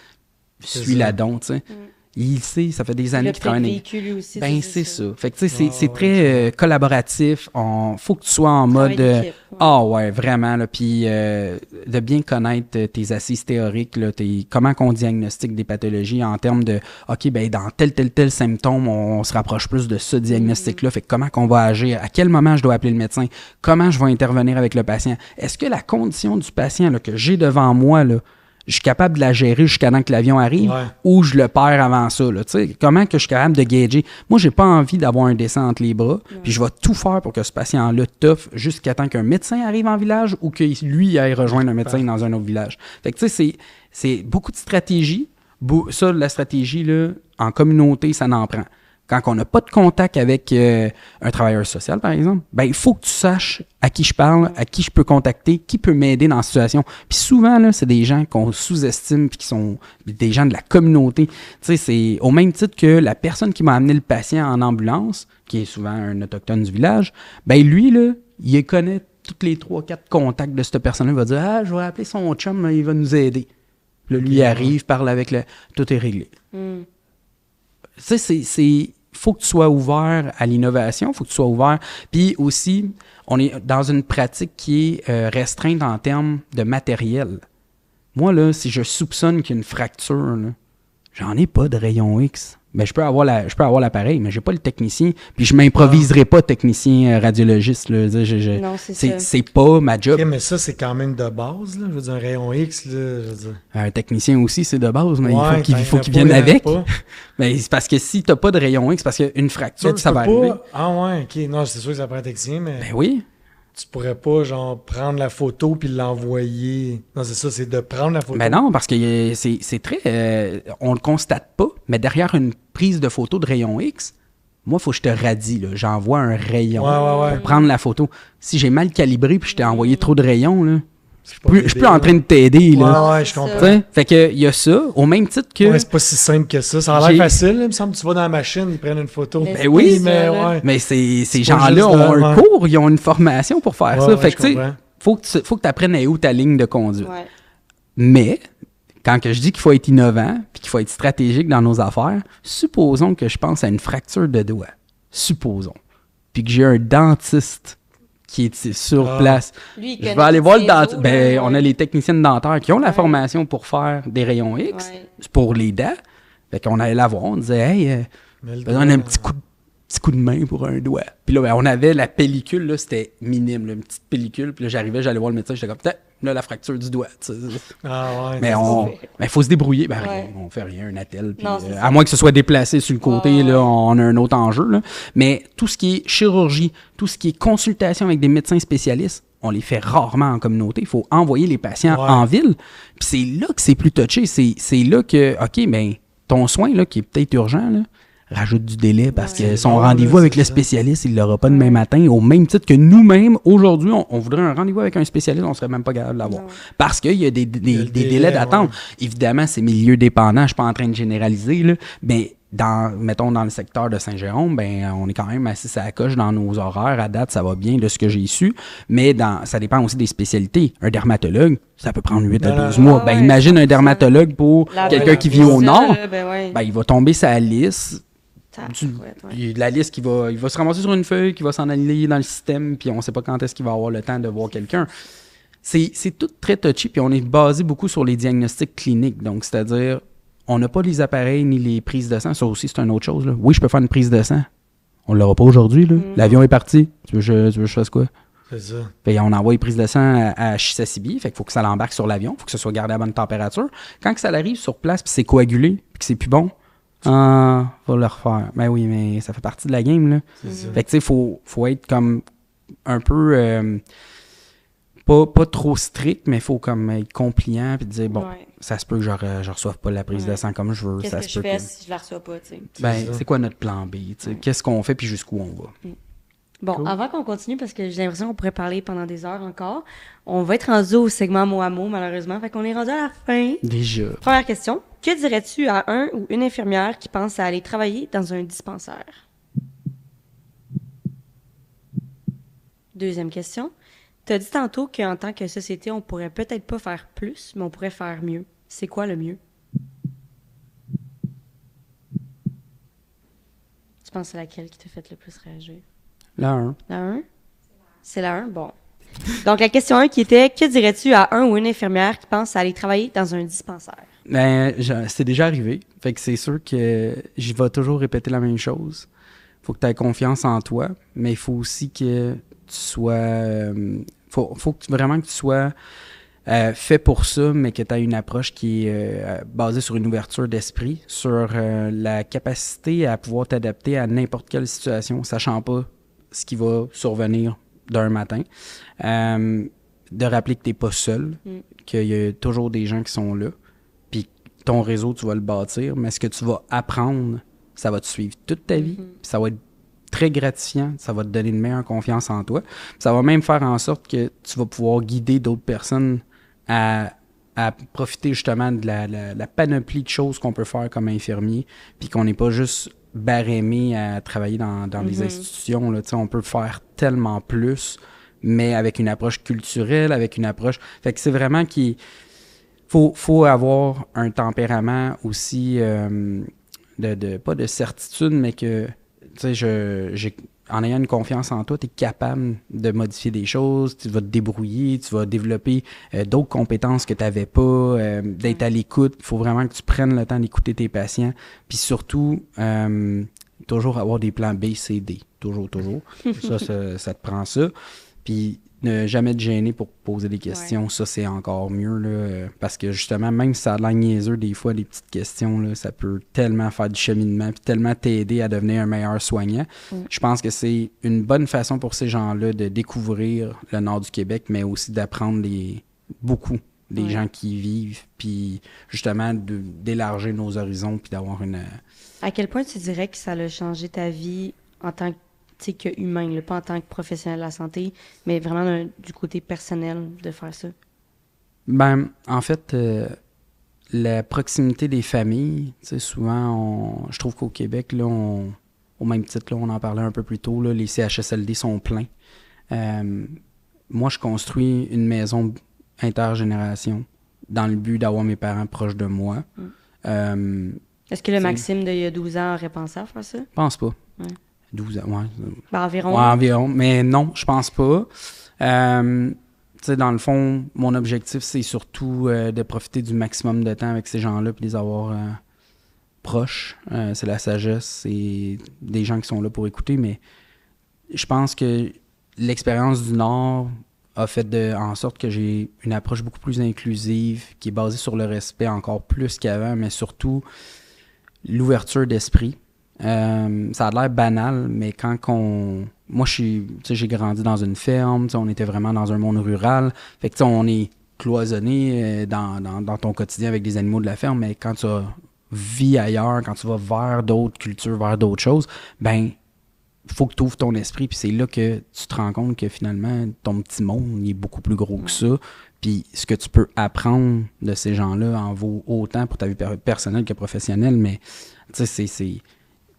Suis-la donc, tu sais. Il sait, ça fait des années qu'il travaille. Véhicule aussi. Ben, c'est ça. Fait que, tu sais, c'est très collaboratif. Faut que tu sois en mode... ouais, vraiment. Là, puis de bien connaître tes assises théoriques, là, comment qu'on diagnostique des pathologies en termes de, OK, ben dans tel symptôme, on se rapproche plus de ce diagnostic-là. Fait que comment qu'on va agir? À quel moment je dois appeler le médecin? Comment je vais intervenir avec le patient? Est-ce que la condition du patient là, que j'ai devant moi, là, je suis capable de la gérer jusqu'à temps que l'avion arrive ou je le perds avant ça. Là, comment que je suis capable de gager? Moi, j'ai pas envie d'avoir un dessin entre les bras, puis je vais tout faire pour que ce patient-là toffe jusqu'à temps qu'un médecin arrive en village ou que lui aille rejoindre un médecin dans un autre village. Fait que tu sais, c'est beaucoup de stratégie. Ça, la stratégie, là, en communauté, ça n'en prend. Quand on n'a pas de contact avec un travailleur social, par exemple, ben il faut que tu saches à qui je parle, à qui je peux contacter, qui peut m'aider dans la situation. Puis souvent, là, c'est des gens qu'on sous-estime puis qui sont des gens de la communauté. Tu sais, c'est au même titre que la personne qui m'a amené le patient en ambulance, qui est souvent un autochtone du village, ben lui, là, il connaît tous les 3-4 contacts de cette personne-là. Il va dire « Ah, je vais appeler son chum, il va nous aider. » Puis là, lui, il arrive, parle avec le... Tout est réglé. Tu sais, faut que tu sois ouvert à l'innovation, faut que tu sois ouvert. Puis aussi, on est dans une pratique qui est restreinte en termes de matériel. Moi, là, si je soupçonne qu'il y a une fracture, là, j'en ai pas de rayon X. Ben, je peux avoir l'appareil, mais j'ai pas le technicien. Puis je m'improviserai pas technicien radiologiste. Là. Non, c'est pas ma job. Okay, mais ça, c'est quand même de base. Là. Je veux dire, un rayon X, là, je veux dire. Un technicien aussi, c'est de base, mais il faut qu'il pas, vienne avec. Mais c'est parce que si t'as pas de rayon X, parce qu'une fracture, ça va arriver. Ah ouais, ok. Non, c'est sûr que ça prend un technicien, mais... Ben oui. Tu pourrais pas, genre, prendre la photo puis l'envoyer. Non, c'est ça, c'est de prendre la photo. Ben non, parce que c'est très... on le constate pas, mais derrière une prise de photo de rayon X, moi, il faut que je te radie, là. J'envoie un rayon pour prendre la photo. Si j'ai mal calibré puis je t'ai envoyé trop de rayons, là, je suis plus en train de t'aider, là. Ouais, je comprends. T'sais? Fait que il y a ça, au même titre que... Ouais, c'est pas si simple que ça. Ça a l'air facile, il me semble que tu vas dans la machine, ils prennent une photo. Ben oui, mais mais ces gens-là ont un cours, ils ont une formation pour faire ça. Fait que tu sais, faut que tu apprennes à où ta ligne de conduite. Ouais. Mais, quand que je dis qu'il faut être innovant puis qu'il faut être stratégique dans nos affaires, supposons que je pense à une fracture de doigt. Supposons. Puis que j'ai un dentiste qui est sur place. Lui, je vais aller voir le dentiste. Ben, on a les techniciennes dentaires qui ont la formation pour faire des rayons X pour les dents. Fait qu'on allait la voir, on disait « Hey, besoin d'un petit coup de main pour un doigt. » Puis là, ben, on avait la pellicule, là, c'était minime, là, une petite pellicule. Puis là, j'allais voir le médecin, j'étais comme « Là, la fracture du doigt. » Ah ouais. Mais il faut se débrouiller. Ben, rien, on fait rien, un attel. Puis, Non, à moins que ce soit déplacé sur le côté, là, on a un autre enjeu. Là. Mais tout ce qui est chirurgie, tout ce qui est consultation avec des médecins spécialistes, on les fait rarement en communauté. Il faut envoyer les patients en ville. Puis c'est là que c'est plus touché. C'est là que, OK, ben ton soin, là, qui est peut-être urgent, là, rajoute du délai parce que C'est son long, rendez-vous là, avec c'est le ça. spécialiste, il l'aura pas demain matin, au même titre que nous-mêmes, aujourd'hui, on voudrait un rendez-vous avec un spécialiste, on serait même pas capable de l'avoir. Non. Parce qu'il y a des Il y a le délais délai, d'attente. ouais. Évidemment, c'est milieu dépendant, je suis pas en train de généraliser, là, mais mettons dans le secteur de Saint-Jérôme, ben on est quand même assis à la coche dans nos horaires. À date, ça va bien de ce que j'ai su, mais ça dépend aussi des spécialités. Un dermatologue, ça peut prendre 8 à 12 mois. Ah Ben, ouais, imagine un 100%. dermatologue pour La quelqu'un bonne qui vit au ça, nord, là, ben ouais. ben, il va tomber sa liste. Tabarouette, ouais. Puis la liste il va se ramasser sur une feuille, qui va s'en aller dans le système, puis on sait pas quand est-ce qu'il va avoir le temps de voir quelqu'un. C'est tout très touchy, puis on est basé beaucoup sur les diagnostics cliniques. Donc, c'est-à-dire, on n'a pas les appareils ni les prises de sang. Ça aussi, c'est une autre chose. Là. Oui, je peux faire une prise de sang. On l'aura pas aujourd'hui. Là. L'avion est parti. Tu veux que je fasse quoi? C'est ça. Puis on envoie les prises de sang à Chisasibi, fait qu'il faut que ça l'embarque sur l'avion, il faut que ça soit gardé à bonne température. Quand que ça arrive sur place, puis c'est coagulé, puis que c'est plus bon, va le refaire. Ben oui, mais ça fait partie de la game, là. C'est ça. Fait que tu sais, faut être comme un peu pas trop strict, mais il faut comme être compliant puis dire bon, Ouais. ça se peut que je reçoive pas la prise de Ouais. sang comme je veux. Qu'est-ce Ça que se je peut fais que- si je la reçois pas, tu sais? Ben, C'est ça. c'est quoi notre plan B? Tu sais? Qu'est-ce qu'on fait puis jusqu'où on va? Bon, Cool. avant qu'on continue, parce que j'ai l'impression qu'on pourrait parler pendant des heures encore, on va être rendu au segment mot à mot, malheureusement. Fait qu'on est rendu à la fin. Déjà. Première question. Que dirais-tu à un ou une infirmière qui pense à aller travailler dans un dispensaire? Deuxième question. Tu as dit tantôt qu'en tant que société, on pourrait peut-être pas faire plus, mais on pourrait faire mieux. C'est quoi le mieux? Tu penses que c'est laquelle qui t'a fait le plus réagir? Là, un. La 1? C'est la 1? Bon. Donc, la question 1 qui était, que dirais-tu à un ou une infirmière qui pense à aller travailler dans un dispensaire? Ben, c'est déjà arrivé. Fait que c'est sûr que j'y vais toujours répéter la même chose. Faut que tu aies confiance en toi, mais il faut aussi que tu sois... faut vraiment que tu sois fait pour ça, mais que tu aies une approche qui est basée sur une ouverture d'esprit, sur la capacité à pouvoir t'adapter à n'importe quelle situation, sachant pas ce qui va survenir d'un matin. De rappeler que tu n'es pas seul, qu'il y a toujours des gens qui sont là, puis ton réseau, tu vas le bâtir, mais ce que tu vas apprendre, ça va te suivre toute ta vie, puis ça va être très gratifiant, ça va te donner une meilleure confiance en toi. Puis ça va même faire en sorte que tu vas pouvoir guider d'autres personnes à profiter justement de la panoplie de choses qu'on peut faire comme infirmier, puis qu'on n'est pas juste barémé à travailler dans les institutions. Là. Tu sais, on peut faire tellement plus, mais avec une approche culturelle, avec une approche... Fait que c'est vraiment qu'il faut avoir un tempérament aussi pas de certitude, mais que, tu sais, en ayant une confiance en toi, tu es capable de modifier des choses, tu vas te débrouiller, tu vas développer d'autres compétences que tu n'avais pas, d'être à l'écoute. Il faut vraiment que tu prennes le temps d'écouter tes patients. Puis surtout, toujours avoir des plans B, C, D. Toujours. ça te prend ça. Puis ne jamais te gêner pour poser des questions. Ça, c'est encore mieux. Là, parce que justement, même si ça a l'air niaiseux, des fois, des petites questions, là, ça peut tellement faire du cheminement puis tellement t'aider à devenir un meilleur soignant. Je pense que c'est une bonne façon pour ces gens-là de découvrir le nord du Québec, mais aussi d'apprendre beaucoup des gens qui y vivent, puis justement d'élargir nos horizons puis d'avoir une... À quel point tu dirais que ça a changé ta vie en tant qu'humain, là, pas en tant que professionnel de la santé, mais vraiment du côté personnel de faire ça? Ben, en fait, la proximité des familles, tu sais, souvent, je trouve qu'au Québec, là, au même titre, là, on en parlait un peu plus tôt, là, les CHSLD sont pleins. Moi, je construis une maison intergénération dans le but d'avoir mes parents proches de moi. Est-ce que le Maxime d'il y a 12 ans aurait pensé à faire ça? Je pense pas. Ouais. 12 ans, ouais. Ben, environ. Ouais, environ. Mais non, je pense pas. Tu sais, dans le fond, mon objectif, c'est surtout de profiter du maximum de temps avec ces gens-là puis les avoir proches. C'est la sagesse, c'est des gens qui sont là pour écouter, mais je pense que l'expérience du Nord a fait en sorte que j'ai une approche beaucoup plus inclusive, qui est basée sur le respect encore plus qu'avant, mais surtout l'ouverture d'esprit. Ça a l'air banal, mais moi, j'ai grandi dans une ferme, on était vraiment dans un monde rural. Fait que on est cloisonné dans ton quotidien avec des animaux de la ferme, mais quand tu as vis ailleurs, quand tu vas vers d'autres cultures, vers d'autres choses, ben faut que tu ouvres ton esprit, puis c'est là que tu te rends compte que finalement, ton petit monde, il est beaucoup plus gros que ça, puis ce que tu peux apprendre de ces gens-là en vaut autant pour ta vie personnelle que professionnelle, mais tu sais,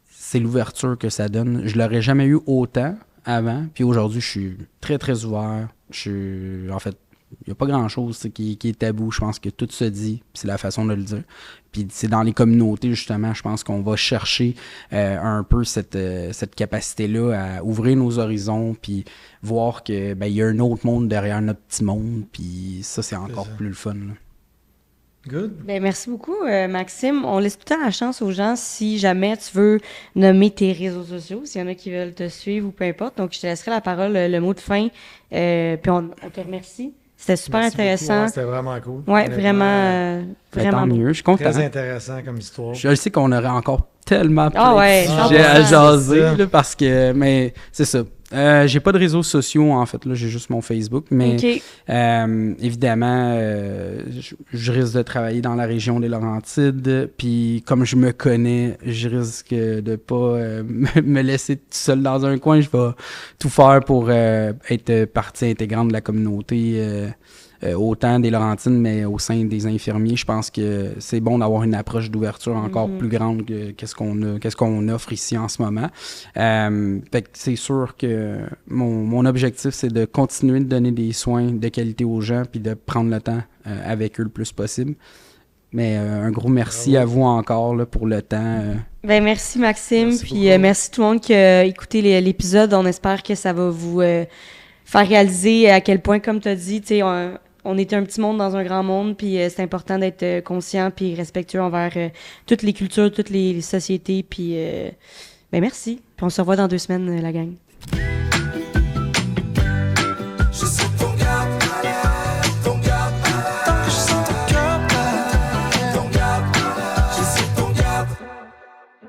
c'est l'ouverture que ça donne. Je l'aurais jamais eu autant avant, puis aujourd'hui, je suis très, très ouvert. En fait, il n'y a pas grand-chose qui est tabou. Je pense que tout se dit, c'est la façon de le dire. Puis c'est dans les communautés, justement, je pense qu'on va chercher un peu cette capacité-là à ouvrir nos horizons, puis voir que ben, il y a un autre monde derrière notre petit monde, puis ça, c'est encore plus le fun. Là. Good. Ben, merci beaucoup, Maxime. On laisse tout le temps la chance aux gens si jamais tu veux nommer tes réseaux sociaux, s'il y en a qui veulent te suivre ou peu importe. Donc, je te laisserai la parole, le mot de fin. Puis on te remercie. C'était super Merci intéressant. beaucoup. Ouais, c'était vraiment cool. Ouais, Honnêtement, vraiment, Ben, vraiment tant bon. mieux, je suis content. Très intéressant comme histoire. Je sais qu'on aurait encore tellement plein Ah ouais, de sujets 100%. à jaser, C'est ça. là, parce que, mais c'est ça. J'ai pas de réseaux sociaux, en fait, là, j'ai juste mon Facebook, mais OK. évidemment, je risque de travailler dans la région des Laurentides, puis comme je me connais, je risque de pas me laisser tout seul dans un coin. Je vais tout faire pour être partie intégrante de la communauté, autant des Laurentides, mais au sein des infirmiers. Je pense que c'est bon d'avoir une approche d'ouverture encore plus grande que qu'est-ce qu'on offre ici en ce moment. Fait que c'est sûr que mon objectif, c'est de continuer de donner des soins de qualité aux gens puis de prendre le temps avec eux le plus possible. Mais un gros merci à vous encore là, pour le temps. Ben, merci, Maxime. Merci Puis beaucoup. merci tout le monde qui a écouté l'épisode. On espère que ça va vous faire réaliser à quel point, comme tu as dit, tu sais, on est un petit monde dans un grand monde, puis c'est important d'être conscient puis respectueux envers toutes les cultures, toutes les sociétés. Puis ben merci. Puis on se revoit dans 2 semaines, la gang.